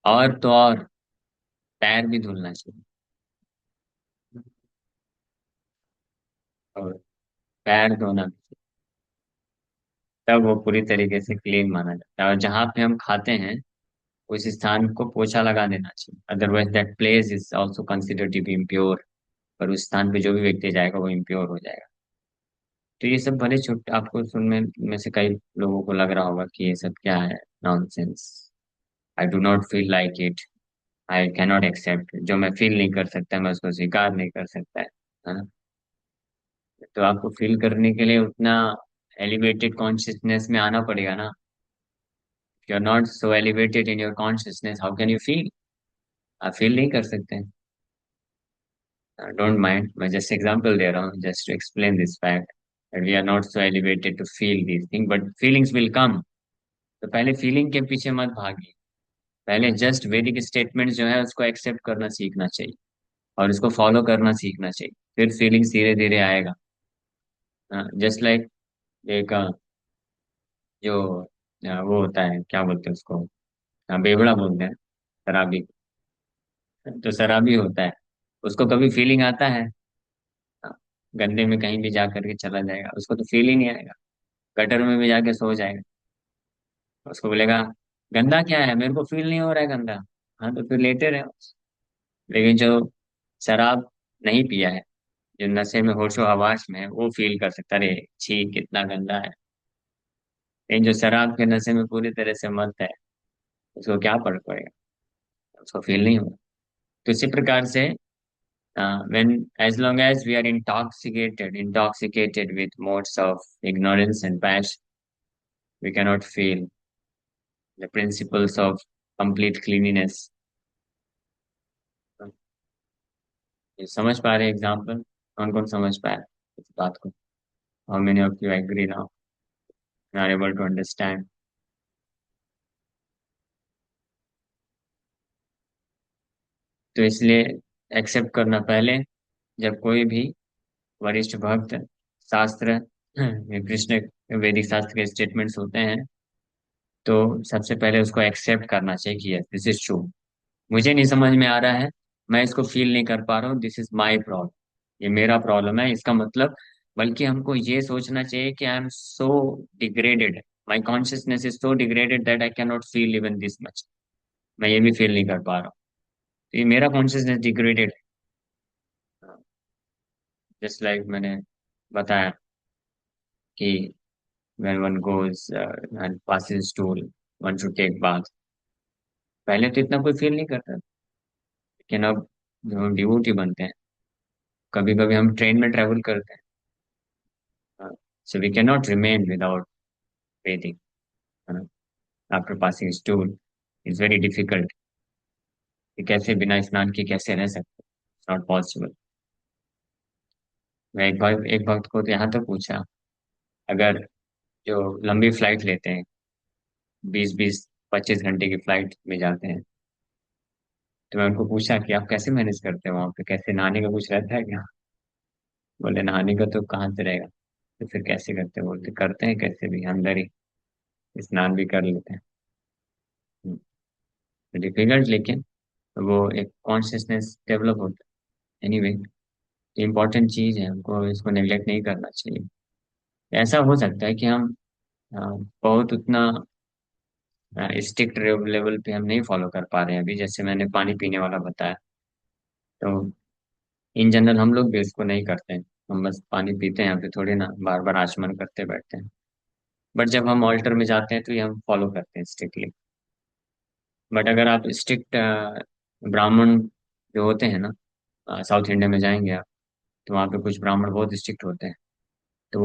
और तो और पैर भी धुलना चाहिए, और पैर धोना भी, तब वो पूरी तरीके से क्लीन माना जाता है। और जहाँ पे हम खाते हैं उस स्थान को पोछा लगा देना चाहिए, otherwise that place is also considered to be impure. और उस स्थान पे जो भी व्यक्ति जाएगा वो इम्प्योर हो जाएगा। तो ये सब भले छोटे आपको सुनने में से कई लोगों को लग रहा होगा कि ये सब क्या है, nonsense, I do not feel like it, I can not accept, जो मैं फील नहीं कर सकता मैं उसको स्वीकार नहीं कर सकता है ना। तो आपको फील करने के लिए उतना एलिवेटेड कॉन्शियसनेस में आना पड़ेगा ना। You are not so elevated in your consciousness, how can you feel? आप फील नहीं कर सकते हैं। डोंट माइंड, मैं जस्ट एग्जांपल दे रहा हूँ, just to explain this fact that we are not so elevated to feel these thing, but feelings will come. तो पहले फीलिंग के पीछे मत भागिए, पहले जस्ट वेदिक स्टेटमेंट जो है उसको एक्सेप्ट करना सीखना चाहिए और उसको फॉलो करना सीखना चाहिए, फिर फीलिंग्स धीरे धीरे आएगा। जस्ट लाइक एक जो वो होता है, क्या बोलते हैं उसको, बेवड़ा बोलते हैं, शराबी। तो शराबी होता है, उसको कभी फीलिंग आता है? हाँ, गंदे में कहीं भी जा करके चला जाएगा, उसको तो फील ही नहीं आएगा। गटर में भी जाके सो जाएगा, उसको बोलेगा गंदा क्या है, मेरे को फील नहीं हो रहा है गंदा। हाँ, तो फिर लेटे रहे। लेकिन जो शराब नहीं पिया है, जो नशे में होशो हवास में है, वो फील कर सकता है, अरे छी कितना गंदा है। लेकिन जो शराब के नशे में पूरी तरह से मस्त है, उसको क्या फर्क पड़ेगा, उसको फील नहीं होगा। तो इसी प्रकार से when as long as we are intoxicated with modes of ignorance and passion, we cannot feel the principles of complete cleanliness. ये समझ पा रहे एग्जाम्पल? कौन कौन समझ पाया इस बात को? How many of you agree now, are able to understand? तो इसलिए एक्सेप्ट करना पहले, जब कोई भी वरिष्ठ भक्त शास्त्र कृष्ण वैदिक शास्त्र के स्टेटमेंट्स होते हैं, तो सबसे पहले उसको एक्सेप्ट करना चाहिए कि यस दिस इज ट्रू। मुझे नहीं समझ में आ रहा है, मैं इसको फील नहीं कर पा रहा हूँ, दिस इज माई प्रॉब्लम, ये मेरा प्रॉब्लम है, इसका मतलब। बल्कि हमको ये सोचना चाहिए कि I am so degraded, my consciousness is so degraded that I can not feel even this much. मैं ये भी फील नहीं कर पा रहा हूँ, तो ये मेरा कॉन्शियसनेस डिग्रेडेड है। जस्ट लाइक मैंने बताया कि when one goes and passes stool, one should take bath। पहले तो इतना कोई फील नहीं करता, लेकिन अब जो हम डिवोटी बनते हैं, कभी कभी हम ट्रेन में ट्रेवल करते हैं, so we can not remain without bathing, है ना? After passing stool is very difficult, कि कैसे बिना स्नान के कैसे रह सकते, नॉट पॉसिबल। मैं एक भक्त को तो यहाँ तक पूछा, अगर जो लंबी फ्लाइट लेते हैं, 20-25-25 घंटे की फ्लाइट में जाते हैं, तो मैं उनको पूछा कि आप कैसे मैनेज करते हैं वहां पे, कैसे नहाने का कुछ रहता है क्या? बोले नहाने का तो कहाँ से रहेगा, तो फिर कैसे करते हैं? बोलते करते हैं कैसे भी, अंदर ही स्नान भी कर लेते हैं। डिफिकल्ट, लेकिन वो एक कॉन्शियसनेस डेवलप होता है। एनीवे, इम्पोर्टेंट चीज है, हमको इसको नेग्लेक्ट नहीं करना चाहिए। ऐसा हो सकता है कि हम अ, बहुत उतना स्ट्रिक्ट लेवल पे हम नहीं फॉलो कर पा रहे हैं अभी, जैसे मैंने पानी पीने वाला बताया। तो इन जनरल हम लोग भी इसको नहीं करते हैं, हम बस पानी पीते हैं, यहाँ पे थोड़ी ना बार बार आचमन करते बैठते हैं। बट जब हम ऑल्टर में जाते हैं तो ये हम फॉलो करते हैं स्ट्रिक्टली। बट अगर आप स्ट्रिक्ट ब्राह्मण जो होते हैं ना, साउथ इंडिया में जाएंगे आप, तो वहाँ पे कुछ ब्राह्मण बहुत स्ट्रिक्ट होते हैं, तो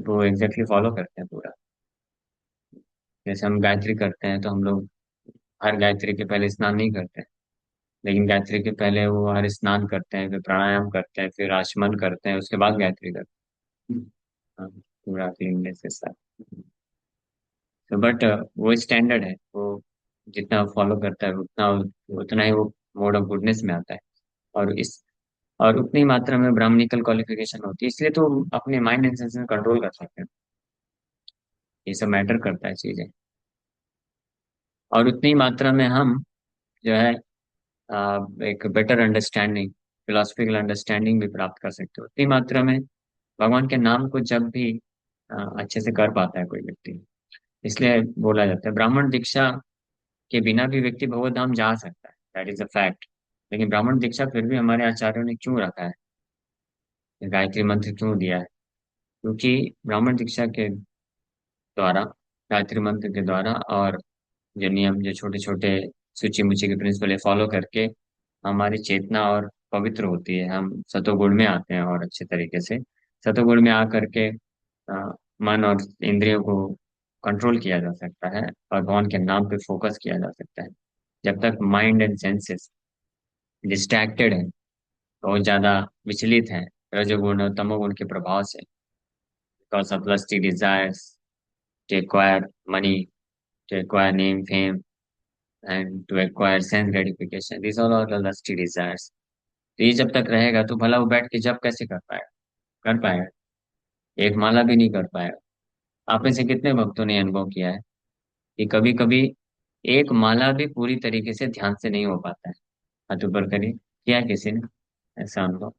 वो एग्जैक्टली फॉलो करते हैं पूरा। जैसे हम गायत्री करते हैं, तो हम लोग हर गायत्री के पहले स्नान नहीं करते हैं, लेकिन गायत्री के पहले वो हर स्नान करते हैं, फिर प्राणायाम करते हैं, फिर आचमन करते हैं, उसके बाद गायत्री करते हैं। हाँ, पूरा क्लीननेस के साथ। तो बट वो स्टैंडर्ड है, वो जितना फॉलो करता है उतना उतना ही वो मोड ऑफ गुडनेस में आता है। और इस और उतनी मात्रा में ब्राह्मणिकल क्वालिफिकेशन होती है, इसलिए तो अपने माइंड एंड सेंसेस कंट्रोल कर सकते हैं। ये सब मैटर करता है चीजें। और उतनी मात्रा में हम जो है एक बेटर अंडरस्टैंडिंग, फिलोसफिकल अंडरस्टैंडिंग भी प्राप्त कर सकते हो उतनी मात्रा में। भगवान के नाम को जब भी अच्छे से कर पाता है कोई व्यक्ति, इसलिए बोला जाता है ब्राह्मण दीक्षा के बिना भी व्यक्ति भगवत धाम जा सकता है, दैट इज अ फैक्ट। लेकिन ब्राह्मण दीक्षा फिर भी हमारे आचार्यों ने क्यों रखा है, गायत्री मंत्र क्यों दिया है? क्योंकि ब्राह्मण दीक्षा के द्वारा, गायत्री मंत्र के द्वारा, और जो नियम, जो छोटे छोटे सूची मुची के प्रिंसिपल फॉलो करके हमारी चेतना और पवित्र होती है, हम सतोगुण में आते हैं, और अच्छे तरीके से सतोगुण में आकर के मन और इंद्रियों को कंट्रोल किया जा सकता है, और भगवान के नाम पे फोकस किया जा सकता है। जब तक माइंड एंड सेंसेस डिस्ट्रैक्टेड है, बहुत ज्यादा विचलित है रजोगुण और तमोगुण के प्रभाव से, because of lusty desires to acquire money, to acquire name fame and to acquire sense gratification, this all are the lusty desires. तो ये जब तक रहेगा तो भला वो बैठ के जब कैसे कर पाएगा? कर पाएगा? एक माला भी नहीं कर पाएगा। आप में से कितने भक्तों ने अनुभव किया है कि कभी कभी एक माला भी पूरी तरीके से ध्यान से नहीं हो पाता है? हाथ ऊपर करिए, किया है किसी ने ऐसा अनुभव?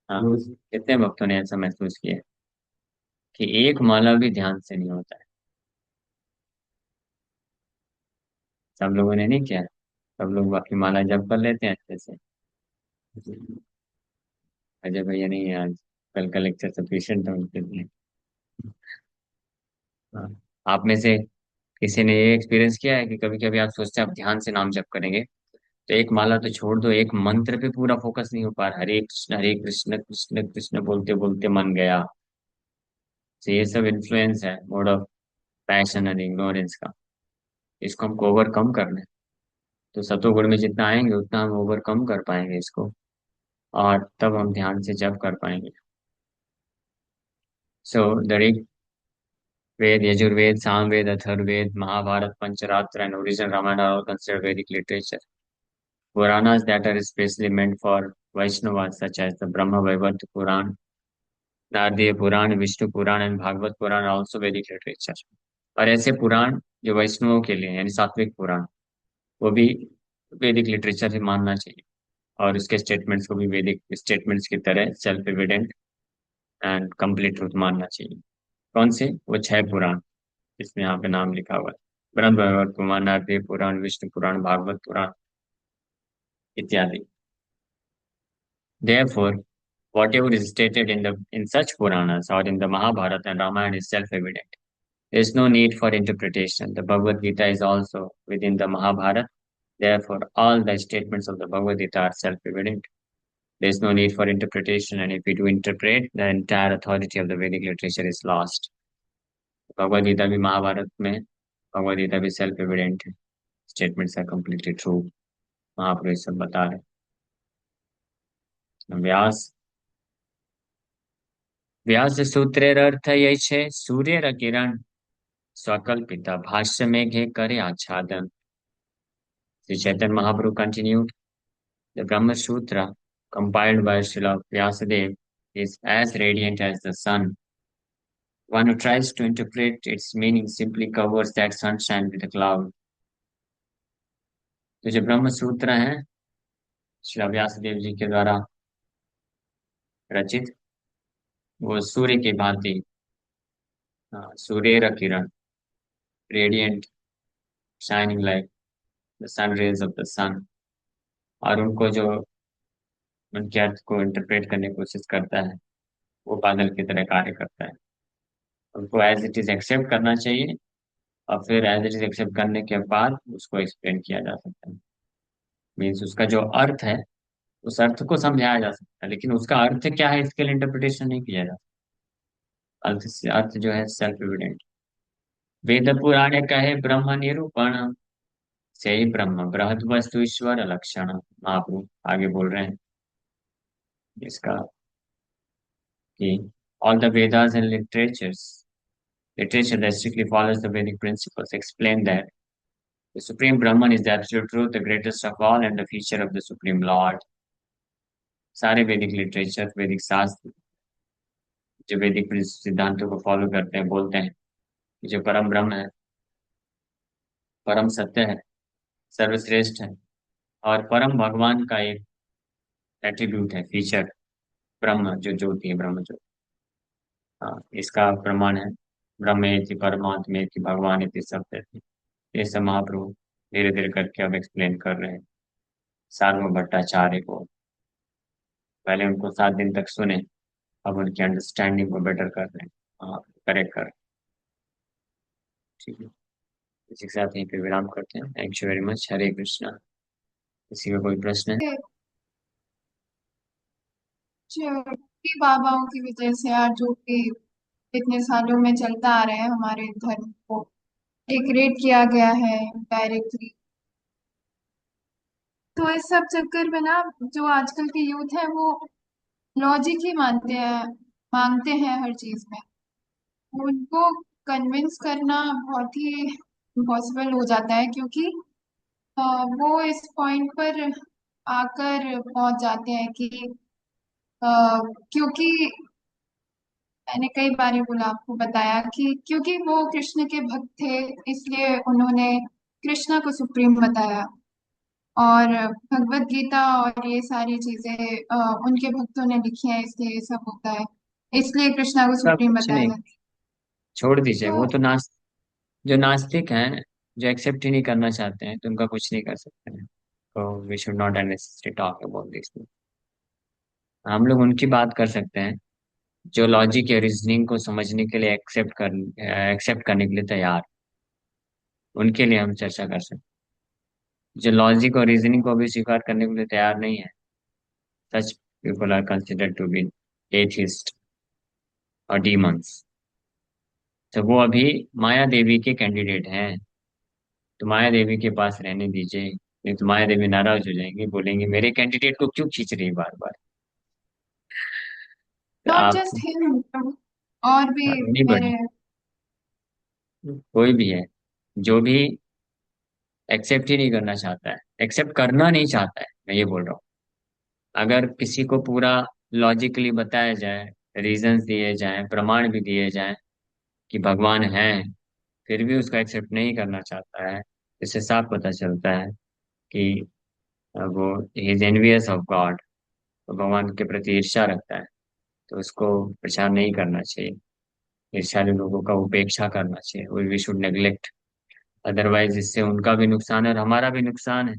हाँ, कितने भक्तों ने ऐसा महसूस किया है कि एक माला भी ध्यान से नहीं होता है? सब लोगों ने नहीं किया? सब लोग बाकी माला जप कर लेते हैं अच्छे से। अजय भैया नहीं है आज, कल का लेक्चर सफिशिएंट था उनके लिए। हाँ। आप में से किसी ने ये एक्सपीरियंस किया है कि कभी कभी आप सोचते हैं आप ध्यान से नाम जप करेंगे, तो एक माला तो छोड़ दो, एक मंत्र पे पूरा फोकस नहीं हो पा रहा, हरे कृष्ण कृष्ण कृष्ण बोलते बोलते मन गया। तो ये सब इन्फ्लुएंस है mode of passion and ignorance का। इसको हमको ओवरकम करना है। तो सतोगुण में जितना आएंगे उतना हम ओवरकम कर पाएंगे इसको, और तब हम ध्यान से जप कर पाएंगे। So the Rig Veda, Yajurveda, Samaveda, Atharvaveda, Mahabharata, Pancharatra and original Ramayana are all considered Vedic literature. Puranas that are especially meant for Vaishnavas such as the Brahma Vaivarta Puran, Naradiya Puran, Vishnu Puran and Bhagavat Puran also Vedic literature. और ऐसे पुराण जो वैष्णवों के लिए यानी सात्विक पुराण, वो भी वैदिक लिटरेचर से मानना चाहिए। और उसके स्टेटमेंट्स को भी वैदिक स्टेटमेंट्स की तरह self evident and complete truth मानना चाहिए। कौन से? वो 6 पुराण इसमें यहाँ पे नाम लिखा हुआ है: ब्रह्म वैवर्त पुराण, नारदीय पुराण, विष्णु पुराण, भागवत पुराण इत्यादि। Therefore, whatever is stated in such Puranas or in the Mahabharata and Ramayana is self-evident. There is no need for interpretation. The Bhagavad Gita is also within the Mahabharata. Therefore, all the statements of the Bhagavad Gita are self-evident. There is no need for interpretation, and if we do interpret, the entire authority of the Vedic literature is lost. Bhagavad Gita भी महाभारत में, भगवद गीता भी self evident है, statements are completely true, महापुरुष सब बता रहे। व्यास सूत्रेर अर्थ ये छे, सूर्य किरण स्वकल्पित भाष्य मेघे करे आच्छादन। Sri Chaitanya Mahaprabhu continued, the Brahma Sutra, compiled by Srila Vyasadeva, is as radiant as the sun. One who tries to interpret its meaning simply covers that sunshine with a cloud. तो जो ब्रह्म सूत्र है श्री व्यासदेव जी के द्वारा रचित, वो सूर्य की भांति, सूर्य किरण, radiant, shining like the sun rays of the sun. और उनको जो उनके अर्थ को इंटरप्रेट करने की कोशिश करता है, वो बादल की तरह कार्य करता है। उनको एज इट इज एक्सेप्ट करना चाहिए, और फिर एज इट इज एक्सेप्ट करने के बाद उसको एक्सप्लेन किया जा सकता है। मीन्स उसका जो अर्थ है, उस अर्थ को समझाया जा सकता है, लेकिन उसका अर्थ क्या है इसके लिए इंटरप्रिटेशन नहीं किया जा सकता। अर्थ से अर्थ जो है सेल्फ एविडेंट। वेद पुराण कहे ब्रह्म निरूपण, से ही ब्रह्म बृहद वस्तु ईश्वर लक्षण। महाप्रभु आगे बोल रहे हैं इसका कि all the Vedas and literature that strictly follows the Vedic principles explain that the Supreme Brahman is the absolute truth, the greatest of all, and the feature of the Supreme Lord. सारे वैदिक literature, वैदिक शास्त्र जो वैदिक सिद्धांतों को follow करते हैं, बोलते हैं कि जो परम ब्रह्म है, परम सत्य है, सर्वश्रेष्ठ है, और परम भगवान का एक एट्रीब्यूट है, फीचर, ब्रह्म जो ज्योति है, ब्रह्म ज्योति। हाँ, इसका प्रमाण है ब्रह्मेति परमात्मेति भगवान इति सत्य। ये सब महाप्रभु धीरे धीरे करके अब एक्सप्लेन कर रहे हैं सार्वभौम भट्टाचार्य को। पहले उनको 7 दिन तक सुने, अब उनकी अंडरस्टैंडिंग को बेटर कर रहे हैं। हाँ, करेक्ट कर। ठीक है, इसी के साथ यहीं पे विराम करते हैं। Thank you very much. Hare Krishna. किसी का कोई प्रश्न है? कि बाबाओं की वजह से आज जो कि इतने सालों में चलता आ रहा है हमारे धर्म को डिग्रेड किया गया है डायरेक्टली। तो इस सब चक्कर में ना, जो आजकल के यूथ है वो लॉजिक ही मानते हैं, मांगते हैं हर चीज में। उनको कन्विंस करना बहुत ही इम्पॉसिबल हो जाता है, क्योंकि वो इस पॉइंट पर आकर पहुंच जाते हैं कि अ, क्योंकि मैंने कई बार ये बोला, आपको बताया कि क्योंकि वो कृष्ण के भक्त थे, इसलिए उन्होंने कृष्णा को सुप्रीम बताया। और भगवत गीता और ये सारी चीजें उनके भक्तों ने लिखी है, इसलिए ये सब होता है, इसलिए कृष्णा को का सुप्रीम कुछ बताया नहीं, जाता है। छोड़ दीजिए। तो वो तो जो नास्तिक हैं, जो एक्सेप्ट ही नहीं करना चाहते हैं, तो उनका कुछ नहीं कर सकते हैं। तो we should not unnecessary talk about this. हम लोग उनकी बात कर सकते हैं जो लॉजिक या रीजनिंग को समझने के लिए एक्सेप्ट करने के लिए तैयार, उनके लिए हम चर्चा कर सकते हैं। जो लॉजिक और रीजनिंग को भी स्वीकार करने के लिए तैयार नहीं है, such people are considered to be atheist और डीमंस। तो वो अभी माया देवी के कैंडिडेट हैं, तो माया देवी के पास रहने दीजिए। नहीं तो माया देवी नाराज हो जाएंगे, बोलेंगे मेरे कैंडिडेट को क्यों खींच रही बार बार। तो नॉट आप, जस्ट हिम, और भी एनीबडी, मेरे। कोई भी है जो भी एक्सेप्ट ही नहीं करना चाहता है, एक्सेप्ट करना नहीं चाहता है, मैं ये बोल रहा हूँ। अगर किसी को पूरा लॉजिकली बताया जाए, रीजंस दिए जाएं, प्रमाण भी दिए जाएं कि भगवान है, फिर भी उसका एक्सेप्ट नहीं करना चाहता है, इससे साफ पता चलता है कि वो he is envious of God, तो भगवान के प्रति ईर्ष्या रखता है। तो उसको प्रचार नहीं करना चाहिए, ईर्ष्यालु लोगों का उपेक्षा करना चाहिए, वी शुड नेग्लेक्ट। अदरवाइज इससे उनका भी नुकसान है और हमारा भी नुकसान है।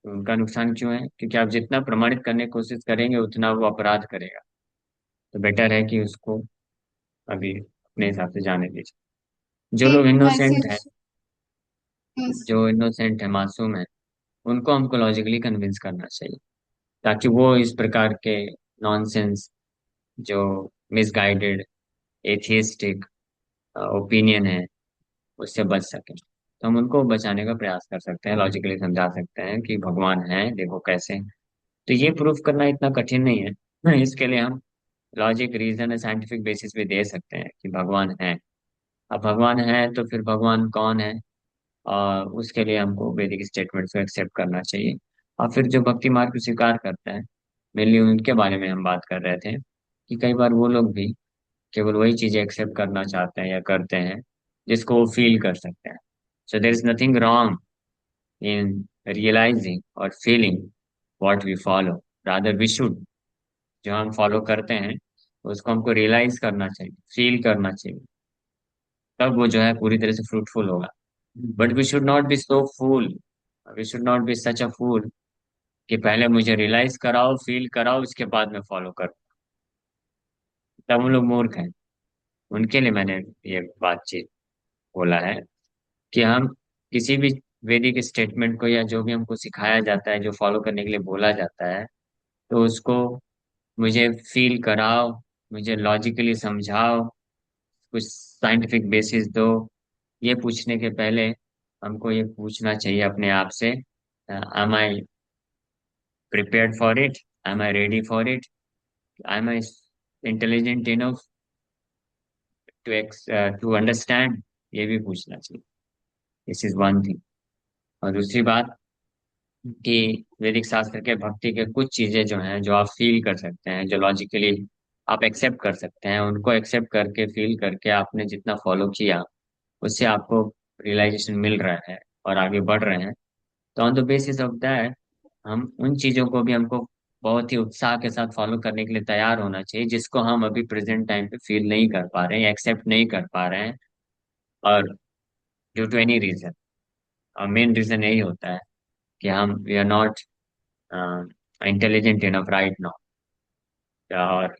तो उनका नुकसान क्यों है? क्योंकि आप जितना प्रमाणित करने की कोशिश करेंगे उतना वो अपराध करेगा। तो बेटर है कि उसको अभी अपने हिसाब से जाने दीजिए। जो एक लोग इनोसेंट हैं, मैसेज। यस। जो इनोसेंट है, मासूम है, उनको हमको लॉजिकली कन्विंस करना चाहिए, ताकि वो इस प्रकार के नॉनसेंस, जो मिसगाइडेड एथियस्टिक ओपिनियन है, उससे बच सके। तो हम उनको बचाने का प्रयास कर सकते हैं, लॉजिकली समझा सकते हैं कि भगवान है, देखो कैसे। तो ये प्रूफ करना इतना कठिन नहीं है। इसके लिए हम लॉजिक, रीजन और साइंटिफिक बेसिस पे दे सकते हैं कि भगवान है। अब भगवान है तो फिर भगवान कौन है? और उसके लिए हमको वैदिक स्टेटमेंट्स को एक्सेप्ट करना चाहिए। और फिर जो भक्ति मार्ग को स्वीकार करता है, मेनली उनके बारे में हम बात कर रहे थे, कि कई बार वो लोग भी केवल वही चीजें एक्सेप्ट करना चाहते हैं या करते हैं जिसको वो फील कर सकते हैं। So there is nothing wrong in realizing और feeling what we follow, rather we should, जो हम फॉलो करते हैं उसको हमको रियलाइज करना चाहिए, फील करना चाहिए। तब वो जो है पूरी तरह से फ्रूटफुल होगा। But we should not be so fool, we should not be such a fool कि पहले मुझे रियलाइज कराओ, फील कराओ, उसके बाद मैं फॉलो करूँ। तब हम लोग मूर्ख हैं। उनके लिए मैंने ये बातचीत बोला है कि हम किसी भी वैदिक स्टेटमेंट को या जो भी हमको सिखाया जाता है, जो फॉलो करने के लिए बोला जाता है, तो उसको मुझे फील कराओ, मुझे लॉजिकली समझाओ, कुछ साइंटिफिक बेसिस दो। ये पूछने के पहले हमको ये पूछना चाहिए अपने आप से, am I prepared for it, am I ready for it, am I intelligent enough to to understand. ये भी पूछना चाहिए। This is one thing. और दूसरी बात कि वैदिक शास्त्र के भक्ति के कुछ चीजें जो हैं, जो आप फील कर सकते हैं, जो लॉजिकली आप एक्सेप्ट कर सकते हैं, उनको एक्सेप्ट करके, फील करके आपने जितना फॉलो किया, उससे आपको रियलाइजेशन मिल रहा है और आगे बढ़ रहे हैं। तो on the basis of that, हम उन चीजों को भी हमको बहुत ही उत्साह के साथ फॉलो करने के लिए तैयार होना चाहिए, जिसको हम अभी प्रेजेंट टाइम पे फील नहीं कर पा रहे हैं, एक्सेप्ट नहीं कर पा रहे हैं। और ड्यू टू एनी रीजन, और मेन रीजन यही होता है कि हम we are not intelligent enough right now. और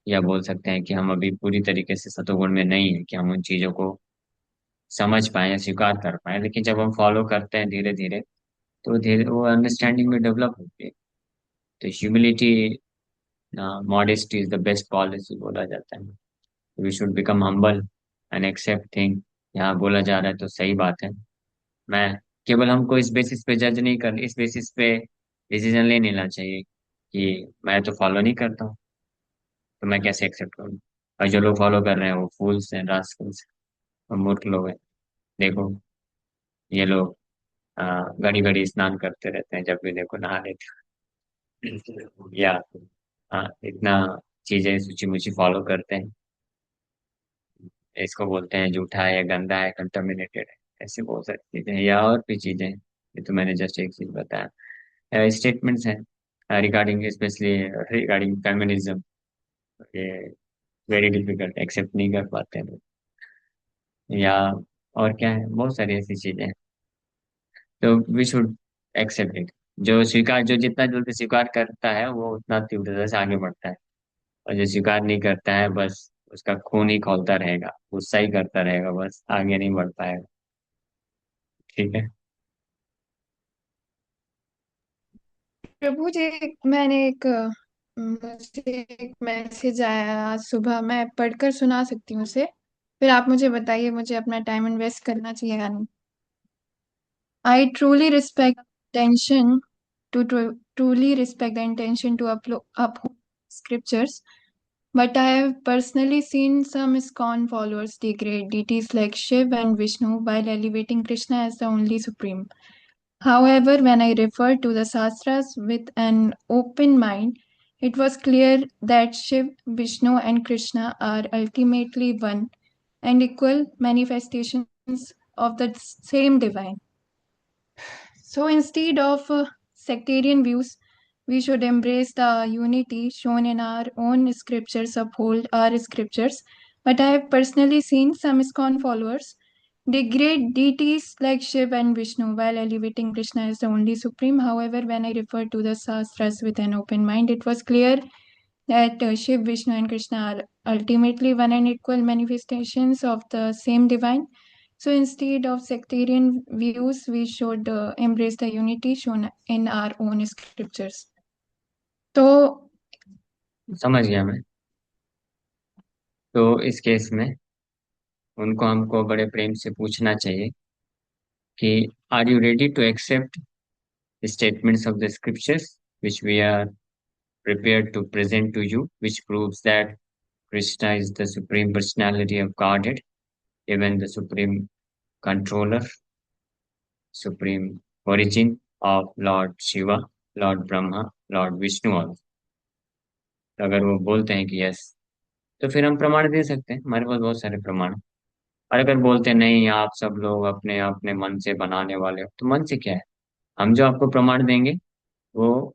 या बोल सकते हैं कि हम अभी पूरी तरीके से सतोगुण में नहीं है कि हम उन चीजों को समझ पाए या स्वीकार कर पाए। लेकिन जब हम फॉलो करते हैं धीरे धीरे, तो धीरे वो अंडरस्टैंडिंग में डेवलप होती है। तो humility, modesty is the best policy बोला जाता है। We should become humble and accept thing. यहाँ बोला जा रहा है तो सही बात है। मैं केवल हमको इस बेसिस पे जज नहीं कर, इस बेसिस पे डिसीजन ले लेना चाहिए कि मैं तो फॉलो नहीं करता हूँ, तो मैं कैसे एक्सेप्ट करूँ। और जो लोग फॉलो कर रहे हैं वो फूल्स हैं, रास्कल्स और मूर्ख लोग हैं। देखो, ये लोग घड़ी घड़ी स्नान करते रहते हैं, जब भी देखो नहा लेते हैं। या इतना चीजें सूची मुची फॉलो करते हैं। इसको बोलते हैं झूठा है, गंदा है, कंटामिनेटेड है, ऐसे बहुत सारी चीजें हैं, या और भी चीजें हैं। ये तो मैंने जस्ट एक चीज बताया, स्टेटमेंट्स हैं रिगार्डिंग, स्पेशली रिगार्डिंग फेमिनिज्म। ये वेरी डिफिकल्ट, एक्सेप्ट नहीं कर पाते हैं लोग। या और क्या है, बहुत सारी ऐसी चीजें हैं। तो वी शुड एक्सेप्ट इट। जो जितना जल्दी स्वीकार करता है वो उतना तीव्रता से आगे बढ़ता है, और जो स्वीकार नहीं करता है बस उसका खून ही खौलता रहेगा, गुस्सा ही करता रहेगा, बस आगे नहीं बढ़ पाएगा। ठीक है। प्रभु जी, मैंने मुझे एक मैसेज आया आज सुबह, मैं पढ़कर सुना सकती हूँ उसे? फिर आप मुझे बताइए मुझे अपना टाइम इन्वेस्ट करना चाहिए या नहीं। I truly respect intention truly respect the intention to uphold scriptures, but I have personally seen some ISKCON followers degrade deities like Shiv and Vishnu while elevating Krishna as the only supreme. However, when I referred to the Shastras with an open mind, it was clear that Shiv, Vishnu, and Krishna are ultimately one and equal manifestations of the same divine. So instead of sectarian views, we should embrace the unity shown in our own scriptures, uphold our scriptures. But I have personally seen some ISKCON followers degrade deities like Shiv and Vishnu while elevating Krishna as the only supreme. However, when I referred to the Shastras with an open mind, it was clear that Shiv, Vishnu, and Krishna are ultimately one and equal manifestations of the same divine. So instead of sectarian views, we should embrace the unity shown in our own scriptures. तो समझ गया मैं। तो इस case में उनको हमको बड़े प्रेम से पूछना चाहिए कि are you ready to accept statements of the scriptures which we are prepared to present to you, which proves that Krishna is the supreme personality of Godhead, even the supreme controller, supreme origin of Lord Shiva, Lord Brahma, Lord Vishnu also। तो अगर वो बोलते हैं कि yes, तो फिर हम प्रमाण दे सकते हैं, हमारे पास बहुत सारे प्रमाण हैं। और अगर बोलते हैं नहीं, आप सब लोग अपने अपने मन से बनाने वाले हो, तो मन से क्या है, हम जो आपको प्रमाण देंगे वो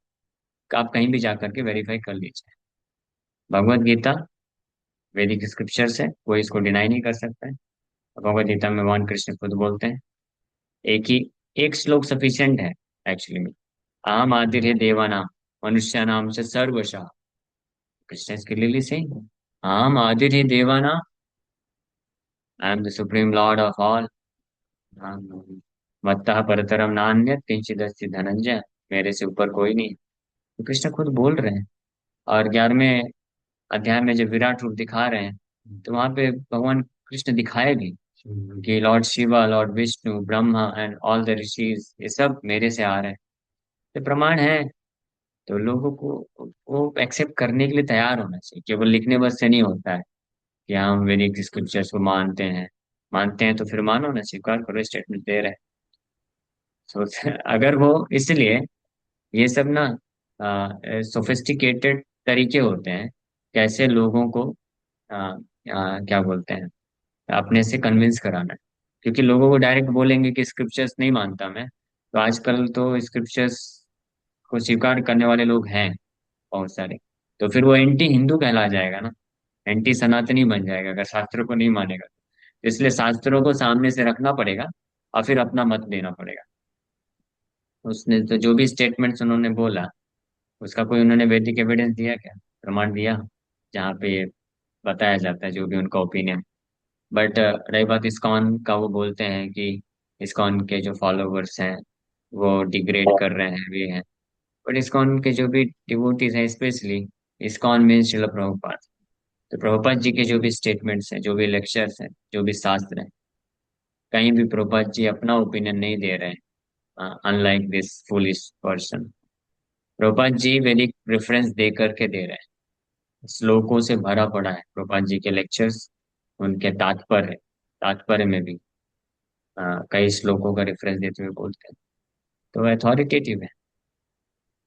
आप कहीं भी जा करके वेरीफाई कर लीजिए। भगवत गीता वैदिक स्क्रिप्चर्स है, कोई इसको डिनाई नहीं कर सकता है। भगवत गीता में भगवान कृष्ण खुद बोलते हैं, एक ही एक श्लोक सफिशिएंट है एक्चुअली में। आम आदिर्य देवानाम मनुष्यानाम से सर्वशः। कृष्ण इसके लिए से आम आदिर्य देवानाम, I am the supreme lord of all, मत्तः परतरम नान्यत् किंचिदस्ति धनंजय। मेरे से ऊपर कोई नहीं। तो कृष्ण खुद बोल रहे हैं। और 11वें अध्याय में जब विराट रूप दिखा रहे हैं, तो वहां पे भगवान कृष्ण दिखाए भी कि Lord Shiva, Lord Vishnu, Brahma and all the rishis, ये सब मेरे से आ रहे हैं। तो प्रमाण है। तो लोगों को वो एक्सेप्ट करने के लिए तैयार होना चाहिए, केवल लिखने बस से नहीं होता है कि हाँ, हम वैदिक स्क्रिप्चर्स को मानते हैं तो फिर मानो ना, स्वीकार करो, स्टेटमेंट दे रहे हैं। अगर वो, इसलिए ये सब ना सोफिस्टिकेटेड तरीके होते हैं कैसे लोगों को क्या बोलते हैं, अपने से कन्विंस कराना है। क्योंकि लोगों को डायरेक्ट बोलेंगे कि स्क्रिप्चर्स नहीं मानता मैं, तो आजकल तो स्क्रिप्चर्स को स्वीकार करने वाले लोग हैं बहुत सारे। तो फिर वो एंटी हिंदू कहला जाएगा ना, एंटी सनातनी बन जाएगा अगर शास्त्रों को नहीं मानेगा। तो इसलिए शास्त्रों को सामने से रखना पड़ेगा और फिर अपना मत देना पड़ेगा। उसने तो जो भी स्टेटमेंट्स उन्होंने बोला, उसका कोई उन्होंने वैदिक एविडेंस दिया क्या, प्रमाण दिया, जहाँ पे ये बताया जाता है जो भी उनका ओपिनियन। बट रही बात इस्कॉन का, वो बोलते हैं कि इस्कॉन के जो फॉलोवर्स हैं वो डिग्रेड कर रहे हैं, ये हैं। बट इस्कॉन के जो भी डिवोटीज हैं, स्पेशली इस्कॉन में श्रील प्रभुपाद, तो प्रभुपाद जी के जो भी स्टेटमेंट्स हैं, जो भी लेक्चर्स हैं, जो भी शास्त्र हैं, कहीं भी प्रभुपाद जी अपना ओपिनियन नहीं दे रहे हैं। Unlike this foolish person. Prabhupada ji वैदिक रेफरेंस दे करके दे रहे हैं, श्लोकों से भरा पड़ा है प्रभुपाद जी के लेक्चर्स, उनके तात्पर्य में भी कई श्लोकों का रेफरेंस देते हुए बोलते हैं। तो अथॉरिटेटिव है।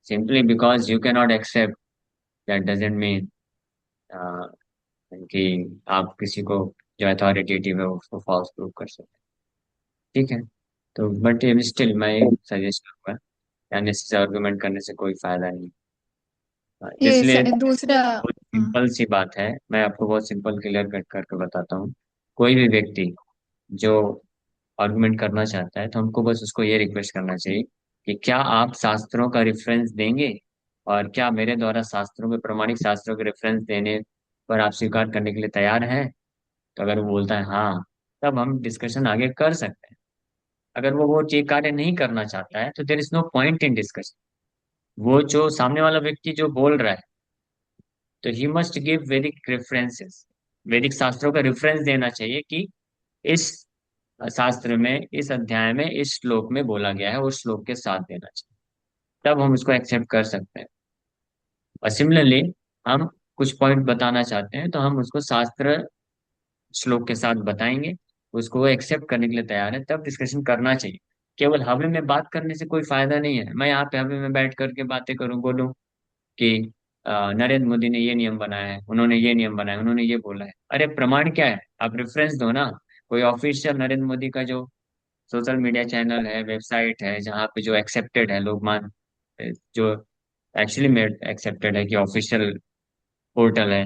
Simply because you can not accept, that doesn't mean कि आप किसी को जो अथॉरिटेटिव है उसको फॉल्स प्रूव कर सकते हैं। ठीक है। तो बट स्टिल मैं सजेस्ट करूंगा, यानी इससे आर्गुमेंट करने से कोई फायदा नहीं। इसलिए दूसरा। बहुत सिंपल सी बात है, मैं आपको बहुत सिंपल क्लियर कट करके बताता हूँ। कोई भी व्यक्ति जो आर्गुमेंट करना चाहता है तो हमको बस उसको ये रिक्वेस्ट करना चाहिए कि क्या आप शास्त्रों का रेफरेंस देंगे, और क्या मेरे द्वारा शास्त्रों के प्रमाणिक शास्त्रों के रेफरेंस देने पर आप स्वीकार करने के लिए तैयार हैं। तो अगर वो बोलता है हाँ, तब हम डिस्कशन आगे कर सकते हैं। अगर वो ये कार्य नहीं करना चाहता है तो there is no point in discussion. वो जो सामने वाला व्यक्ति जो बोल रहा है, तो ही मस्ट गिव वैदिक रेफरेंसेस, वैदिक शास्त्रों का रेफरेंस देना चाहिए कि इस शास्त्र में, इस अध्याय में, इस श्लोक में बोला गया है, उस श्लोक के साथ देना चाहिए। तब हम उसको एक्सेप्ट कर सकते हैं। और सिमिलरली हम कुछ पॉइंट बताना चाहते हैं तो हम उसको शास्त्र श्लोक के साथ बताएंगे, उसको वो एक्सेप्ट करने के लिए तैयार है, तब डिस्कशन करना चाहिए। केवल हवा में बात करने से कोई फायदा नहीं है। मैं यहाँ पे हवा में बैठ करके बातें करूँ, बोलूँ कि नरेंद्र मोदी ने ये नियम बनाया है, उन्होंने ये नियम बनाया है, उन्होंने ये बोला है। अरे प्रमाण क्या है? आप रेफरेंस दो ना। कोई ऑफिशियल नरेंद्र मोदी का जो सोशल मीडिया चैनल है, वेबसाइट है, जहाँ पे जो एक्सेप्टेड है, लोग मान, जो एक्चुअली में एक्सेप्टेड है कि ऑफिशियल पोर्टल है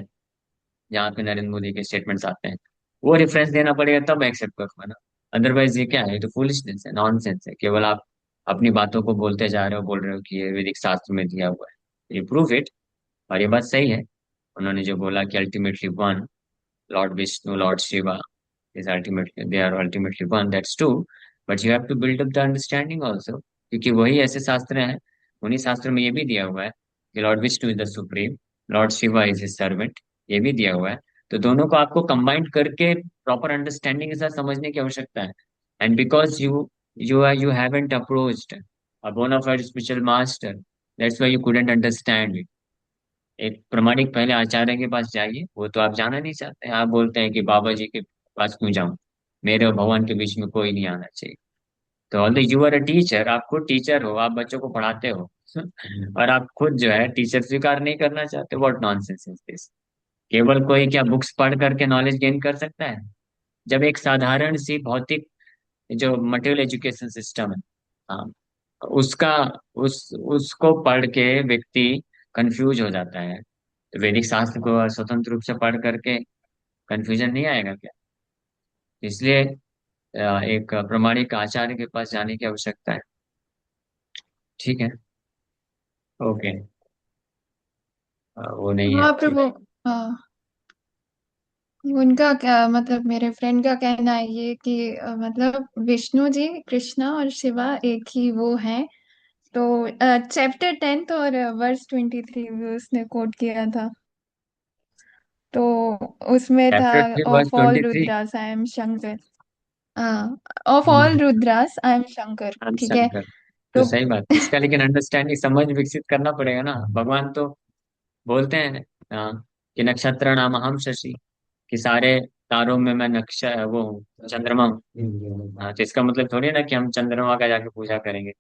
जहाँ पे नरेंद्र मोदी के स्टेटमेंट्स आते हैं, वो रेफरेंस देना पड़ेगा तब एक्सेप्ट करूंगा ना। अदरवाइज ये क्या है? ये तो फूलिशनेस है, नॉनसेंस है। केवल आप अपनी बातों को बोलते जा रहे हो, बोल रहे हो कि ये वैदिक शास्त्र में दिया हुआ है, ये प्रूव इट। और ये बात सही है, उन्होंने जो बोला कि ultimately one, Lord Vishnu, Lord Shiva is ultimately, they are ultimately one, that's true, but you have to build up the understanding also, क्योंकि वही ऐसे शास्त्र हैं, उन्हीं शास्त्रों में ये भी दिया हुआ है कि Lord Vishnu is the supreme, Lord Shiva is his servant, ये भी दिया हुआ है। तो दोनों को आपको कंबाइन करके प्रॉपर अंडरस्टैंडिंग के साथ समझने की आवश्यकता है। And because you haven't approached a bona fide spiritual master, that's why you couldn't understand it। एक प्रमाणिक पहले आचार्य के पास जाइए, वो तो आप जाना नहीं चाहते हैं, आप बोलते हैं कि बाबा जी के पास क्यों जाऊं, मेरे और भगवान के बीच में कोई नहीं आना चाहिए। तो all you are a teacher, आप खुद टीचर हो, आप बच्चों को पढ़ाते हो और आप खुद जो है टीचर स्वीकार नहीं करना चाहते, व्हाट नॉनसेंस इज दिस। केवल कोई क्या बुक्स पढ़ करके नॉलेज गेन कर सकता है? जब एक साधारण सी भौतिक जो मटेरियल एजुकेशन सिस्टम है, हाँ, उसका उसको पढ़ के व्यक्ति कंफ्यूज हो जाता है, तो वैदिक शास्त्र को स्वतंत्र रूप से पढ़ करके कंफ्यूजन नहीं आएगा क्या? इसलिए एक प्रमाणिक आचार्य के पास जाने की आवश्यकता है। ठीक है। ओके। वो नहीं है हाँ ठीक। प्रभु। हाँ, उनका क्या मतलब, मेरे फ्रेंड का कहना है ये कि मतलब विष्णु जी, कृष्णा और शिवा एक ही वो हैं। तो चैप्टर 10 और वर्स 23 भी उसने कोट किया था। तो उसमें था, chapter 3 verse of all 23। Rudras I am Shankar. हाँ, of all Rudras I am Shankar, ठीक है। शंकर। तो तो सही बात है इसका, लेकिन अंडरस्टैंडिंग, समझ विकसित करना पड़ेगा ना। भगवान तो बोलते हैं कि नक्षत्र नाम हम शशि, कि सारे तारों में मैं नक्ष वो हूँ, चंद्रमा हूँ। तो इसका मतलब थोड़ी ना कि हम चंद्रमा का जाके पूजा करेंगे।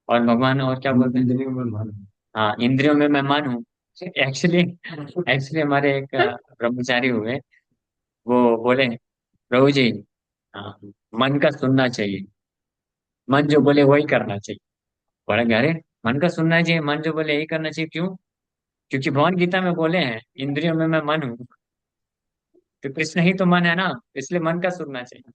और भगवान और क्या बोलते हैं? हाँ, इंद्रियों में मैं मन हूँ। एक्चुअली एक्चुअली हमारे एक ब्रह्मचारी हुए, वो बोले प्रभु जी, हाँ, मन का सुनना चाहिए, मन जो बोले वही करना चाहिए। बड़ा गहरे, मन का सुनना चाहिए, मन जो बोले यही करना चाहिए, क्यों? क्योंकि भगवान गीता में बोले हैं इंद्रियों में मैं मन हूँ। तो कृष्ण ही तो मन है ना, इसलिए मन का सुनना चाहिए।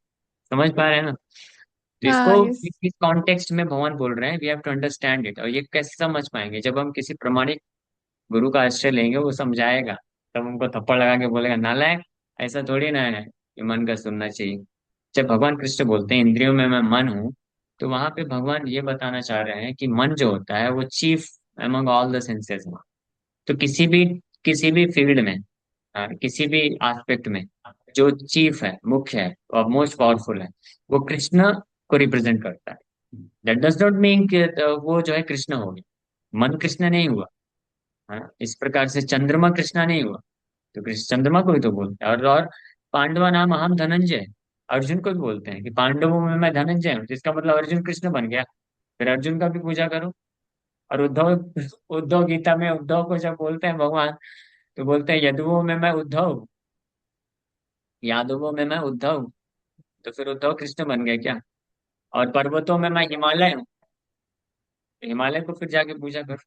समझ पा रहे हैं ना? तो इसको हाँ, यस। किस कॉन्टेक्स्ट में भगवान बोल रहे हैं, we have to understand it. और ये कैसे समझ पाएंगे? जब हम किसी प्रमाणिक गुरु का आश्रय लेंगे, वो समझाएगा, तब हमको थप्पड़ लगा के बोलेगा नालायक, ऐसा थोड़ी ना है कि मन का सुनना चाहिए। जब भगवान कृष्ण बोलते हैं इंद्रियों में मैं मन हूँ, तो वहां पे भगवान ये बताना चाह रहे हैं कि मन जो होता है वो chief among all the senses है। तो किसी भी फील्ड में, किसी भी एस्पेक्ट में जो चीफ है, मुख्य है और मोस्ट पावरफुल है, वो कृष्ण को रिप्रेजेंट करता है। दैट डज नॉट मीन कि वो जो है कृष्ण हो गया, मन कृष्ण नहीं हुआ। हाँ, इस प्रकार से चंद्रमा कृष्णा नहीं हुआ, तो कृष्ण चंद्रमा को भी तो बोलते हैं। और पांडवा नाम अहम धनंजय, अर्जुन को भी बोलते हैं कि पांडवों में मैं धनंजय हूँ, तो इसका मतलब अर्जुन कृष्ण बन गया। फिर अर्जुन का भी पूजा करो। और उद्धव, उद्धव गीता में उद्धव को जब बोलते हैं भगवान, तो बोलते हैं यदुओं में मैं उद्धव हूँ, यादवों में मैं उद्धव हूँ। तो फिर उद्धव कृष्ण बन गए क्या? और पर्वतों में मैं हिमालय हूँ, तो हिमालय को फिर जाके पूजा करो।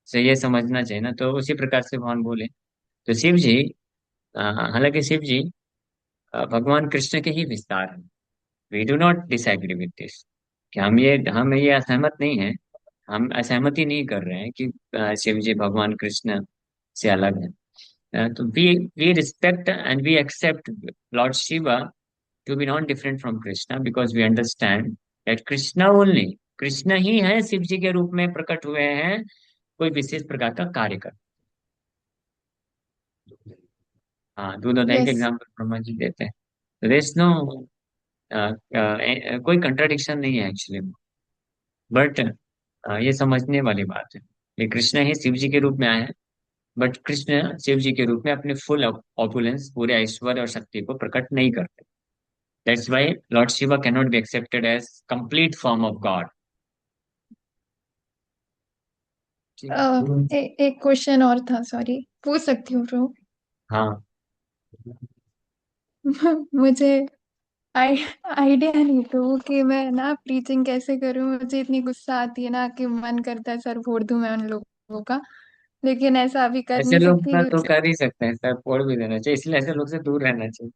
से ये समझना चाहिए ना, तो उसी प्रकार से भगवान बोले। तो शिव जी, हालांकि शिव जी भगवान कृष्ण के ही विस्तार हैं। We do not disagree with this, कि हम ये असहमत नहीं है, हम असहमति नहीं कर रहे हैं कि शिव जी भगवान कृष्ण से अलग है। तो we respect and we accept lord Shiva to be not different from Krishna, because we understand that Krishna only, Krishna ही है शिव जी के रूप में प्रकट हुए हैं, कोई विशेष प्रकार का कार्य कर। हाँ, दूध और दही के यस। एग्जाम्पल ब्रह्मा जी देते हैं। तो देयर इज नो कोई कंट्राडिक्शन नहीं है एक्चुअली। बट ये समझने वाली बात है, ये कृष्ण ही शिव जी के रूप में आए हैं। बट कृष्ण शिव जी के रूप में अपने फुल ऑपुलेंस, पूरे ऐश्वर्य और शक्ति को प्रकट नहीं करते। That's why lord Shiva can not be accepted as complete form of God. ठीक है। एक क्वेश्चन और था, सॉरी, पूछ सकती हूँ ब्रो? हाँ, मुझे आई आइडिया नहीं तो कि मैं ना प्रीचिंग कैसे करूँ। मुझे इतनी गुस्सा आती है ना कि मन करता है सर फोड़ दूं मैं उन लोगों का, लेकिन ऐसा अभी कर ऐसे नहीं लोग सकती ना तो क्योंकि कर ही सकते हैं सर, फोड़ भी देना चाहिए, इसलिए ऐसे लोग से दूर रहना चाहिए,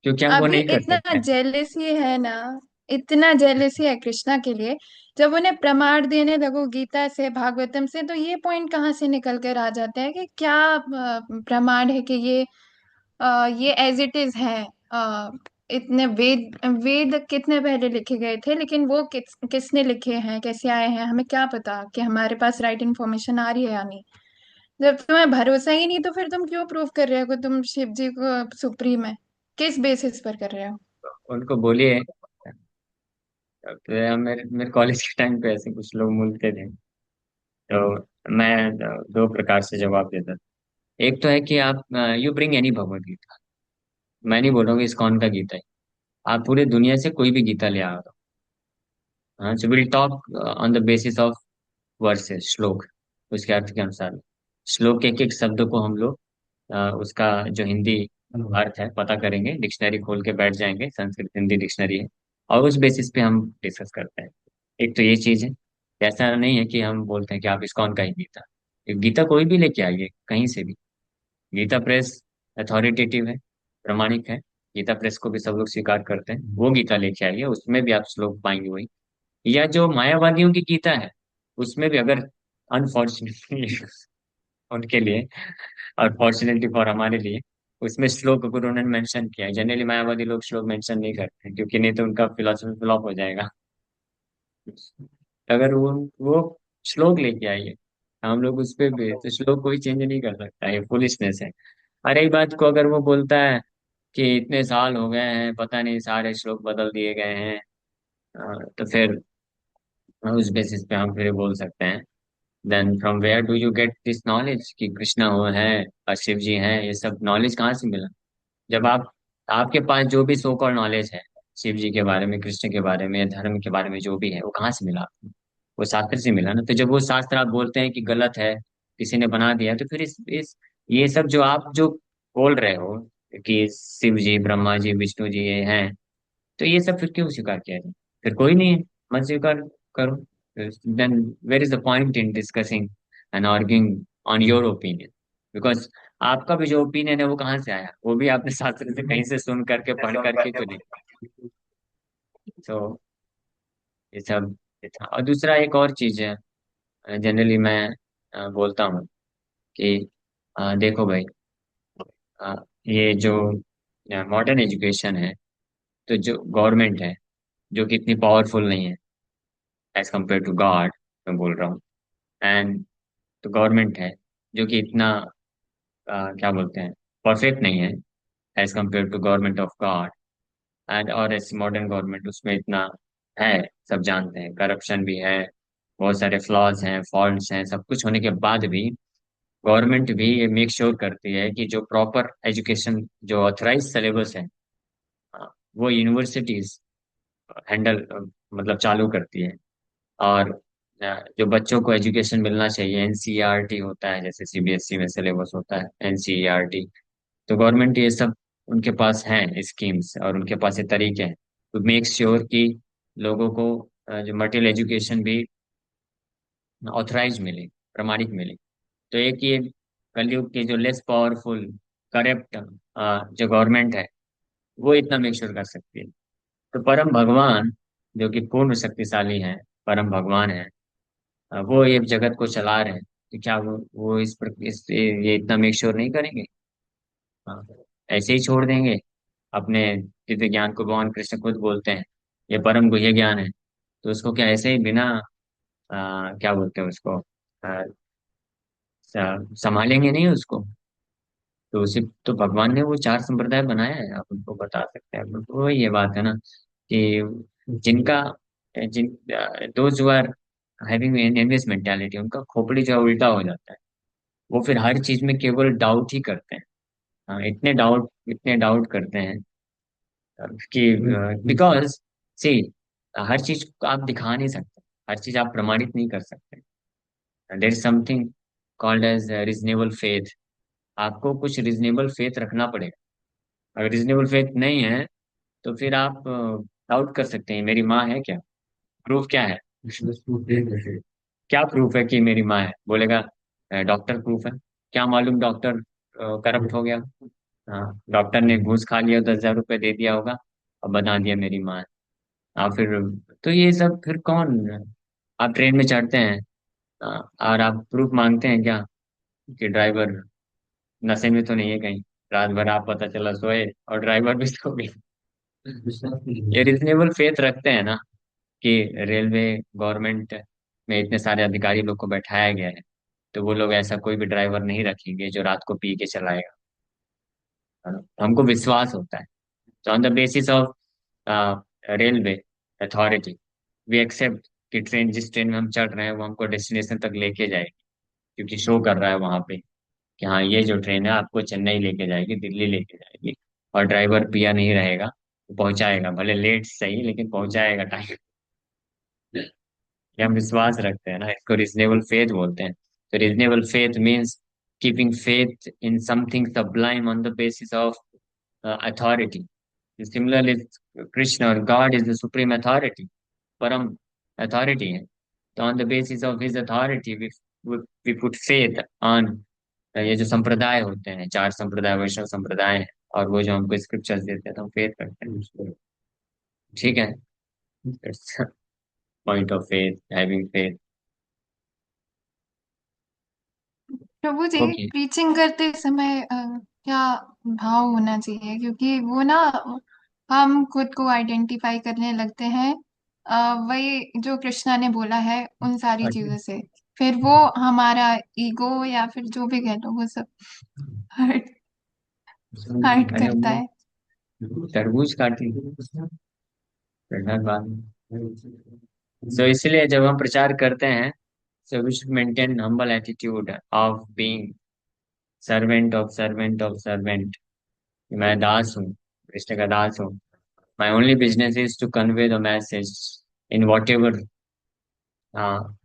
क्योंकि हम वो अभी नहीं कर इतना सकते। जेलेसी है ना, इतना जेलेसी है कृष्णा के लिए। जब उन्हें प्रमाण देने लगो गीता से भागवतम से, तो ये पॉइंट कहाँ से निकल कर आ जाता है कि क्या प्रमाण है कि ये एज इट इज है। इतने वेद वेद कितने पहले लिखे गए थे, लेकिन वो किसने लिखे हैं, कैसे आए हैं, हमें क्या पता कि हमारे पास राइट इन्फॉर्मेशन आ रही है या नहीं। जब तुम्हें भरोसा ही नहीं तो फिर तुम क्यों प्रूव कर रहे हो कि तुम शिव जी को सुप्रीम है? किस बेसिस पर कर रहे हो? उनको बोलिए। तो मेरे मेरे कॉलेज के टाइम पे ऐसे कुछ लोग मिलते थे, तो मैं दो प्रकार से जवाब देता था। एक तो है कि आप you bring any Bhagavad Gita, मैं नहीं बोल रहा हूँ कि इस्कॉन का गीता है, आप पूरे दुनिया से कोई भी गीता ले आओ। हाँ, so will talk on the basis of versus, श्लोक, उसके अर्थ के अनुसार। श्लोक के एक एक शब्द को हम लोग उसका जो हिंदी अर्थ है पता करेंगे, डिक्शनरी खोल के बैठ जाएंगे, संस्कृत हिंदी डिक्शनरी है, और उस बेसिस पे हम डिस्कस करते हैं। एक तो ये चीज है, ऐसा नहीं है कि हम बोलते हैं कि आप इस्कॉन का ही गीता, गीता कोई भी लेके आइए कहीं से भी। गीता प्रेस अथॉरिटेटिव है, प्रमाणिक है, गीता प्रेस को भी सब लोग स्वीकार करते हैं, वो गीता लेके आइए, उसमें भी आप श्लोक पाएंगे वही। या जो मायावादियों की गीता है, उसमें भी अगर अनफॉर्चुनेटली उनके लिए और फॉर्चुनेटली फॉर हमारे लिए, उसमें श्लोक अगर उन्होंने मेंशन किया है। जनरली मायावादी लोग श्लोक मेंशन नहीं करते हैं, क्योंकि नहीं तो उनका फिलोसफी फ्लॉप हो जाएगा। अगर वो श्लोक लेके आइए, हम लोग उस पे भी तो श्लोक कोई चेंज नहीं कर सकता, ये फुलिशनेस है। और एक बात को अगर वो बोलता है कि इतने साल हो गए हैं, पता नहीं सारे श्लोक बदल दिए गए हैं, तो फिर उस बेसिस पे हम फिर बोल सकते हैं, then from where do you get this knowledge कि कृष्णा हो है और शिव जी हैं, ये सब नॉलेज कहाँ से मिला? जब आपके पास जो भी सो कॉल्ड नॉलेज है शिव जी के बारे में, कृष्ण के बारे में, धर्म के बारे में, जो भी है वो कहाँ से मिला आपको? वो शास्त्र से मिला ना। तो जब वो शास्त्र आप बोलते हैं कि गलत है, किसी ने बना दिया, तो फिर इस ये सब जो आप जो बोल रहे हो कि शिव जी, ब्रह्मा जी, विष्णु जी ये हैं, तो ये सब फिर क्यों स्वीकार किया जाए? फिर कोई नहीं है, मत स्वीकार करो। Then where is the point in discussing and arguing on your opinion? Because आपका भी जो ओपिनियन है वो कहाँ से आया? वो भी आपने शास्त्र से कहीं से सुन करके पढ़ करके तो नहीं। तो ये सब ये था। और दूसरा एक और चीज है, जनरली मैं बोलता हूँ कि देखो भाई, अ, ये जो मॉडर्न एजुकेशन है, तो जो गवर्नमेंट है, जो कि इतनी पावरफुल नहीं है एज कम्पेयर टू गॉड, मैं बोल रहा हूँ, एंड तो गवर्नमेंट है जो कि इतना क्या बोलते हैं, परफेक्ट नहीं है as compare to government of God. And और ऐसी मॉडर्न गवर्नमेंट उसमें इतना है, सब जानते हैं, करप्शन भी है, बहुत सारे फ्लॉज हैं, फॉल्ट्स हैं, सब कुछ होने के बाद भी गवर्नमेंट भी ये मेक श्योर करती है कि जो प्रॉपर एजुकेशन, जो ऑथराइज सिलेबस है, वो यूनिवर्सिटीज हैंडल मतलब चालू करती है। और जो बच्चों को एजुकेशन मिलना चाहिए, एनसीईआरटी होता है, जैसे सीबीएसई में सिलेबस होता है एनसीईआरटी, तो गवर्नमेंट ये सब उनके पास हैं स्कीम्स और उनके पास ये तरीके हैं टू मेक श्योर कि लोगों को जो मटेरियल एजुकेशन भी ऑथराइज मिले, प्रमाणित मिले। तो एक ये कलयुग की जो लेस पावरफुल करप्ट जो गवर्नमेंट है, वो इतना मेक श्योर कर सकती है। तो परम भगवान जो कि पूर्ण शक्तिशाली हैं, परम भगवान है, वो ये जगत को चला रहे हैं, तो क्या वो ये इतना मेक श्योर नहीं करेंगे? हाँ, ऐसे ही छोड़ देंगे अपने दिव्य ज्ञान को? भगवान कृष्ण खुद बोलते हैं ये परम गुह्य ज्ञान है, तो उसको क्या ऐसे ही बिना क्या बोलते हैं उसको, संभालेंगे नहीं उसको? तो उसी तो भगवान ने वो चार संप्रदाय बनाया है, आप उनको बता सकते हैं। वो ये बात है ना कि जिनका जिन those who are having envious mentality, उनका खोपड़ी जो है उल्टा हो जाता है। वो फिर हर चीज में केवल डाउट ही करते हैं। हाँ, इतने डाउट करते हैं कि बिकॉज सी, हर चीज को आप दिखा नहीं सकते, हर चीज आप प्रमाणित नहीं कर सकते। There is something called as reasonable faith. आपको कुछ रीजनेबल फेथ रखना पड़ेगा। अगर रीजनेबल फेथ नहीं है तो फिर आप डाउट कर सकते हैं मेरी माँ है क्या, प्रूफ क्या है? क्या प्रूफ है कि मेरी माँ है? बोलेगा डॉक्टर प्रूफ है। क्या मालूम डॉक्टर करप्ट हो गया, हाँ, डॉक्टर ने घूस खा लिया, 10,000 रुपये दे दिया होगा और बता दिया मेरी माँ है। फिर तो ये सब फिर कौन? आप ट्रेन में चढ़ते हैं और आप प्रूफ मांगते हैं क्या कि ड्राइवर नशे में तो नहीं है कहीं? रात भर आप पता चला सोए और ड्राइवर भी सो गए। ये रिजनेबल फेथ रखते हैं ना कि रेलवे गवर्नमेंट में इतने सारे अधिकारी लोग को बैठाया गया है, तो वो लोग ऐसा कोई भी ड्राइवर नहीं रखेंगे जो रात को पी के चलाएगा, है ना? तो हमको विश्वास होता है। तो on the basis of railway authority we accept कि ट्रेन, जिस ट्रेन में हम चढ़ रहे हैं वो हमको डेस्टिनेशन तक लेके जाएगी, क्योंकि शो कर रहा है वहां पे कि हाँ ये जो ट्रेन है आपको चेन्नई लेके जाएगी, दिल्ली लेके जाएगी, और ड्राइवर पिया नहीं रहेगा, तो पहुंचाएगा, भले लेट सही लेकिन पहुंचाएगा टाइम। ये हम विश्वास रखते हैं ना, इसको रिजनेबल फेथ बोलते हैं। तो reasonable faith means keeping faith in something sublime on the basis of authority. Similarly Krishna और God is the supreme authority, परम अथॉरिटी है। तो on the basis of his authority we put faith on ये जो संप्रदाय होते हैं, चार संप्रदाय, वैष्णव संप्रदाय हैं, और वो जो हमको स्क्रिप्चर्स देते हैं तो हम फेथ करते हैं उसको। ठीक है, point of faith, having faith. प्रभु जी, ओके। प्रीचिंग करते समय क्या भाव होना चाहिए? क्योंकि वो ना, हम खुद को आइडेंटिफाई करने लगते हैं वही जो कृष्णा ने बोला है उन सारी चीजों से। फिर वो हमारा ईगो या फिर जो भी कह लो वो सब हर्ट हर्ट अरे करता वो है। तरबूज काटी प्रहलाद बाद सो इसलिए जब हम प्रचार करते हैं, so we should maintain humble attitude of being servant of servant. मैं दास हूँ, कृष्ण का दास हूँ। My only business is to convey the message in whatever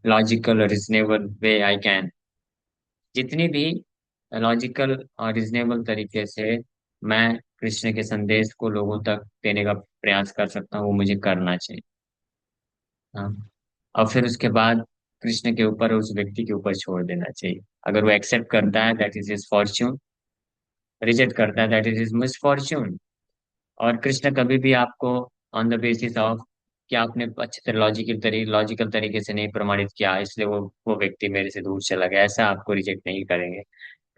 logical और रिजनेबल वे आई कैन। जितनी भी लॉजिकल और रिजनेबल तरीके से मैं कृष्ण के संदेश को लोगों तक देने का प्रयास कर सकता हूँ, वो मुझे करना चाहिए। हाँ, और फिर उसके बाद कृष्ण के ऊपर, उस व्यक्ति के ऊपर छोड़ देना चाहिए। अगर वो एक्सेप्ट करता है that is his Fortune, reject करता है दैट इज हिज मिसफॉर्च्यून। और कृष्ण कभी भी आपको ऑन द बेसिस ऑफ कि आपने अच्छे तरह लॉजिकल तरीके से नहीं प्रमाणित किया, इसलिए वो व्यक्ति मेरे से दूर चला गया, ऐसा आपको रिजेक्ट नहीं करेंगे।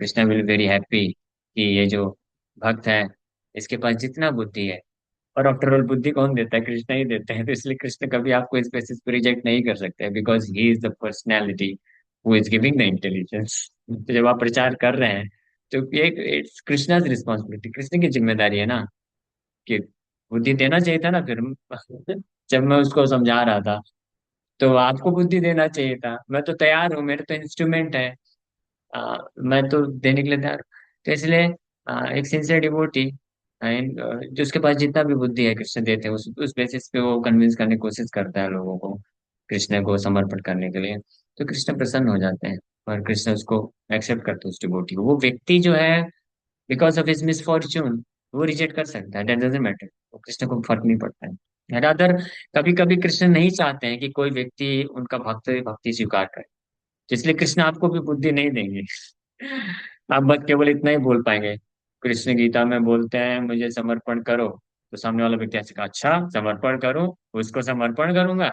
कृष्णा विल वेरी हैप्पी कि ये जो भक्त है, इसके पास जितना बुद्धि है, और आफ्टर ऑल बुद्धि कौन देता है? कृष्णा ही देते हैं। तो इसलिए कृष्ण कभी आपको इस बेसिस पे रिजेक्ट नहीं कर सकते, because he is the personality who is giving the intelligence. तो जब आप प्रचार कर रहे हैं तो ये इट्स कृष्णाज रिस्पॉन्सिबिलिटी, कृष्ण की जिम्मेदारी है ना कि बुद्धि देना चाहिए था ना फिर। जब मैं उसको समझा रहा था तो आपको बुद्धि देना चाहिए था। मैं तो तैयार हूँ, मेरे तो इंस्ट्रूमेंट है। मैं तो देने के लिए तैयार हूँ। तो इसलिए एक सिंसियर डिवोटी एंड जो उसके पास जितना भी बुद्धि है कृष्ण देते हैं, उस बेसिस पे वो कन्विंस करने की कोशिश करता है लोगों को कृष्ण को समर्पण करने के लिए। तो कृष्ण प्रसन्न हो जाते हैं और कृष्ण उसको एक्सेप्ट करते हैं उस डिवोटी को। वो व्यक्ति जो है बिकॉज ऑफ हिज मिसफॉर्च्यून वो रिजेक्ट कर सकता है, दैट डजेंट मैटर, वो कृष्ण को फर्क नहीं पड़ता है। रादर कभी कभी कृष्ण नहीं चाहते हैं कि कोई व्यक्ति उनका भक्ति स्वीकार करे, तो इसलिए कृष्ण आपको भी बुद्धि नहीं देंगे। आप बस केवल इतना ही बोल पाएंगे। कृष्ण गीता में बोलते हैं मुझे समर्पण करो, तो सामने वाला व्यक्ति ऐसे कहा अच्छा समर्पण करूं, उसको समर्पण करूंगा।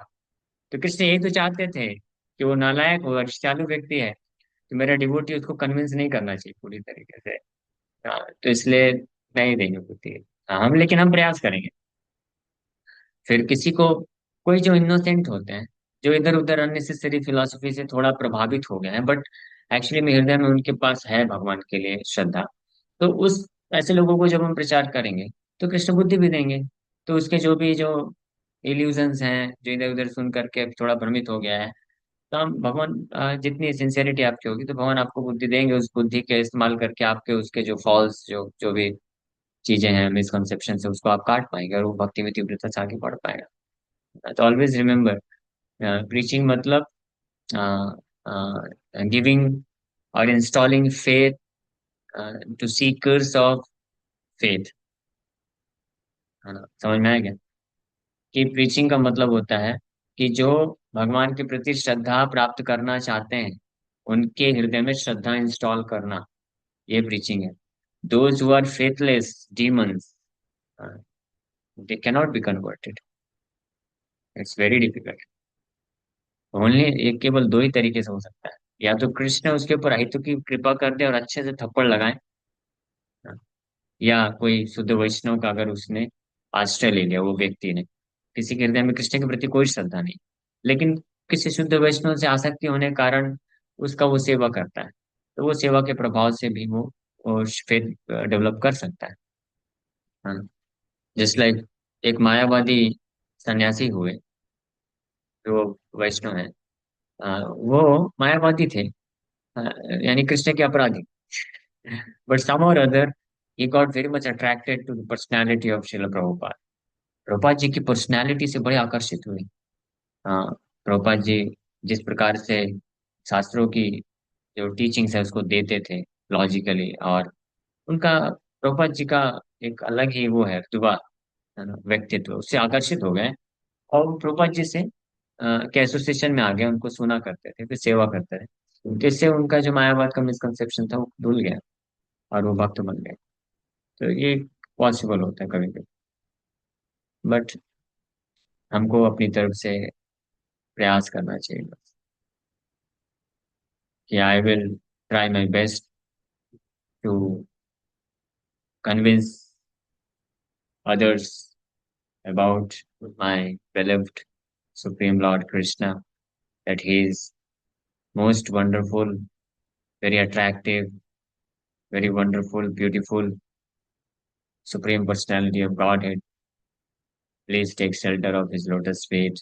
तो कृष्ण यही तो चाहते थे कि वो नालायक हो, चालू व्यक्ति है, तो मेरा डिवोटी उसको कन्विंस नहीं करना चाहिए पूरी तरीके से। हाँ, तो इसलिए नहीं देंगे बुद्धि। हाँ, हम लेकिन हम प्रयास करेंगे। फिर किसी को, कोई जो इनोसेंट होते हैं, जो इधर उधर अननेसेसरी फिलोसफी से थोड़ा प्रभावित हो गए हैं, बट एक्चुअली में हृदय में उनके पास है भगवान के लिए श्रद्धा, तो उस ऐसे लोगों को जब हम प्रचार करेंगे तो कृष्ण बुद्धि भी देंगे। तो उसके जो भी जो इल्यूजन्स हैं, जो इधर उधर सुन करके थोड़ा भ्रमित हो गया है, तो हम भगवान जितनी सिंसियरिटी आपकी होगी तो भगवान आपको बुद्धि देंगे। उस बुद्धि के इस्तेमाल करके आपके उसके जो फॉल्स जो जो भी चीजें हैं, मिसकंसेप्शन से, उसको आप काट पाएंगे और वो भक्ति में तीव्रता से आगे बढ़ पाएगा। तो ऑलवेज रिमेम्बर, प्रीचिंग मतलब गिविंग और installing faith to seekers of faith, है ना? समझ में आएगा कि प्रीचिंग का मतलब होता है कि जो भगवान के प्रति श्रद्धा प्राप्त करना चाहते हैं उनके हृदय में श्रद्धा इंस्टॉल करना, ये प्रीचिंग है। Those who are faithless demons, they cannot be converted, it's very difficult। Only एक, केवल दो ही तरीके से हो सकता है, या तो कृष्ण उसके ऊपर अहितु की कृपा कर दे और अच्छे से थप्पड़ लगाए, या कोई शुद्ध वैष्णव का अगर उसने आश्रय ले लिया, वो व्यक्ति ने, किसी के हृदय में कृष्ण के प्रति कोई श्रद्धा नहीं, लेकिन किसी शुद्ध वैष्णव से आसक्ति होने के कारण उसका वो सेवा करता है, तो वो सेवा के प्रभाव से भी वो फेथ डेवलप कर सकता है। जस्ट लाइक एक मायावादी सन्यासी हुए, जो वैष्णव है, वो मायावादी थे, यानी कृष्ण के अपराधी। बट सम और other he got very much attracted to the personality of Srila Prabhupada। Prabhupada ji की पर्सनैलिटी से बड़े आकर्षित हुए। हाँ, प्रभुपाद जी जिस प्रकार से शास्त्रों की जो टीचिंग्स है उसको देते थे लॉजिकली, और उनका, प्रभुपाद जी का एक अलग ही वो है दुआ, है ना, व्यक्तित्व, उससे आकर्षित हो गए और प्रभुपाद जी से के एसोसिएशन में आ गए, उनको सुना करते थे, फिर सेवा करते थे। तो इससे उनका जो मायावाद का मिसकंसेप्शन था वो धुल गया और वो भक्त बन गए। तो ये पॉसिबल होता है कभी कभी, बट हमको अपनी तरफ से प्रयास करना चाहिए बस, कि I will try my best to convince others about my beloved Supreme Lord Krishna, that he is most wonderful, very attractive, very wonderful, beautiful, Supreme Personality of Godhead. Please take shelter of his lotus feet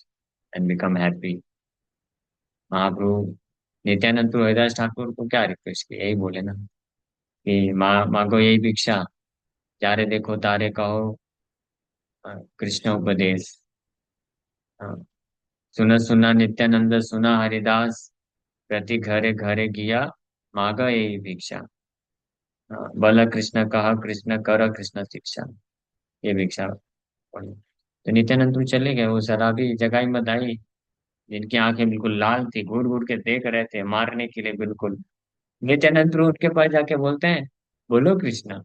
and become happy। महाप्रभु नित्यानंद प्रभु हरिदास ठाकुर को क्या request की, यही बोले ना कि मांगो यही भिक्षा, जारे देखो तारे कहो कृष्ण उपदेश। हाँ, सुना सुना नित्यानंद सुना हरिदास, प्रति घरे घरे किया मांगा यही भिक्षा। हाँ, बोला कृष्ण कहा कृष्ण कर कृष्ण शिक्षा, ये भिक्षा पड़ी। तो नित्यानंद तुम चले गए, वो शराबी जगाई मदाई जिनकी आंखें बिल्कुल लाल थी, घूर घूर के देख रहे थे मारने के लिए बिल्कुल। नित्यानंद प्रभु उनके पास जाके बोलते हैं बोलो कृष्णा।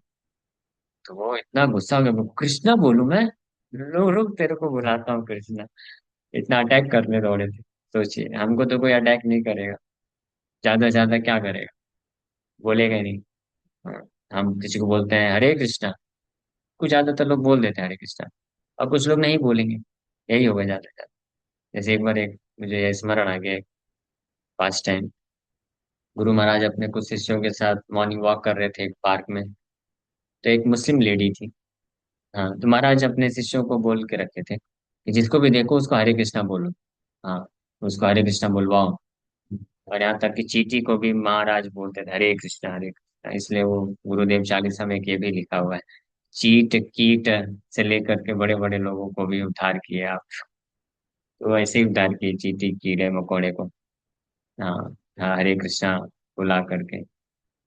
तो वो इतना गुस्सा हो गया, कृष्णा बोलूं मैं, रुक रुक तेरे को बुलाता हूँ कृष्णा। इतना अटैक करने दौड़े थे। सोचिए, हमको तो कोई अटैक नहीं करेगा, ज्यादा से ज्यादा क्या करेगा, बोलेगा ही नहीं। हाँ, हम किसी को बोलते हैं हरे कृष्णा, कुछ ज्यादातर लोग बोल देते हैं हरे कृष्णा, और कुछ लोग नहीं बोलेंगे, यही होगा ज्यादा से ज्यादा। जैसे एक बार एक मुझे ये स्मरण आ गया, पास्ट टाइम, गुरु महाराज अपने कुछ शिष्यों के साथ मॉर्निंग वॉक कर रहे थे एक पार्क में। तो एक मुस्लिम लेडी थी, हाँ, तो महाराज अपने शिष्यों को बोल के रखे थे कि जिसको भी देखो उसको हरे कृष्णा बोलो। हाँ, उसको हरे कृष्णा बुलवाओ। और यहाँ तक कि चींटी को भी महाराज बोलते थे हरे कृष्णा हरे कृष्णा, इसलिए वो गुरुदेव चालीसा में ये भी लिखा हुआ है, चीट कीट से लेकर के बड़े बड़े लोगों को भी उद्धार किए आप। तो ऐसे ही उद्धार किए चींटी कीड़े मकोड़े को। हाँ। हाँ, हरे कृष्णा बुला करके।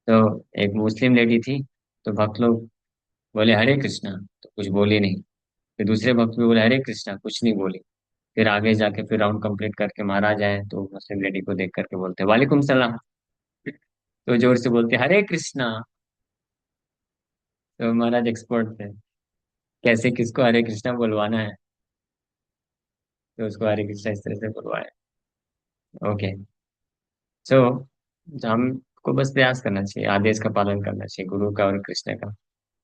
तो एक मुस्लिम लेडी थी, तो भक्त लोग बोले हरे कृष्णा, तो कुछ बोली नहीं। फिर दूसरे भक्त भी बोले हरे कृष्णा, कुछ नहीं बोली। फिर आगे जाके फिर राउंड कंप्लीट करके महाराज आए, तो मुस्लिम लेडी को देख करके बोलते वालेकुम सलाम। तो जोर से बोलते हरे कृष्णा। तो महाराज एक्सपर्ट थे, कैसे किसको हरे कृष्णा बुलवाना है, तो उसको हरे कृष्णा इस तरह से बुलवाया। ओके। सो हमको बस प्रयास करना चाहिए, आदेश का पालन करना चाहिए गुरु का और कृष्ण का।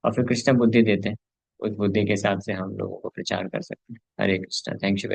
और फिर कृष्ण बुद्धि देते हैं, उस बुद्धि के हिसाब से हम लोगों को प्रचार कर सकते हैं। हरे कृष्णा, थैंक यू।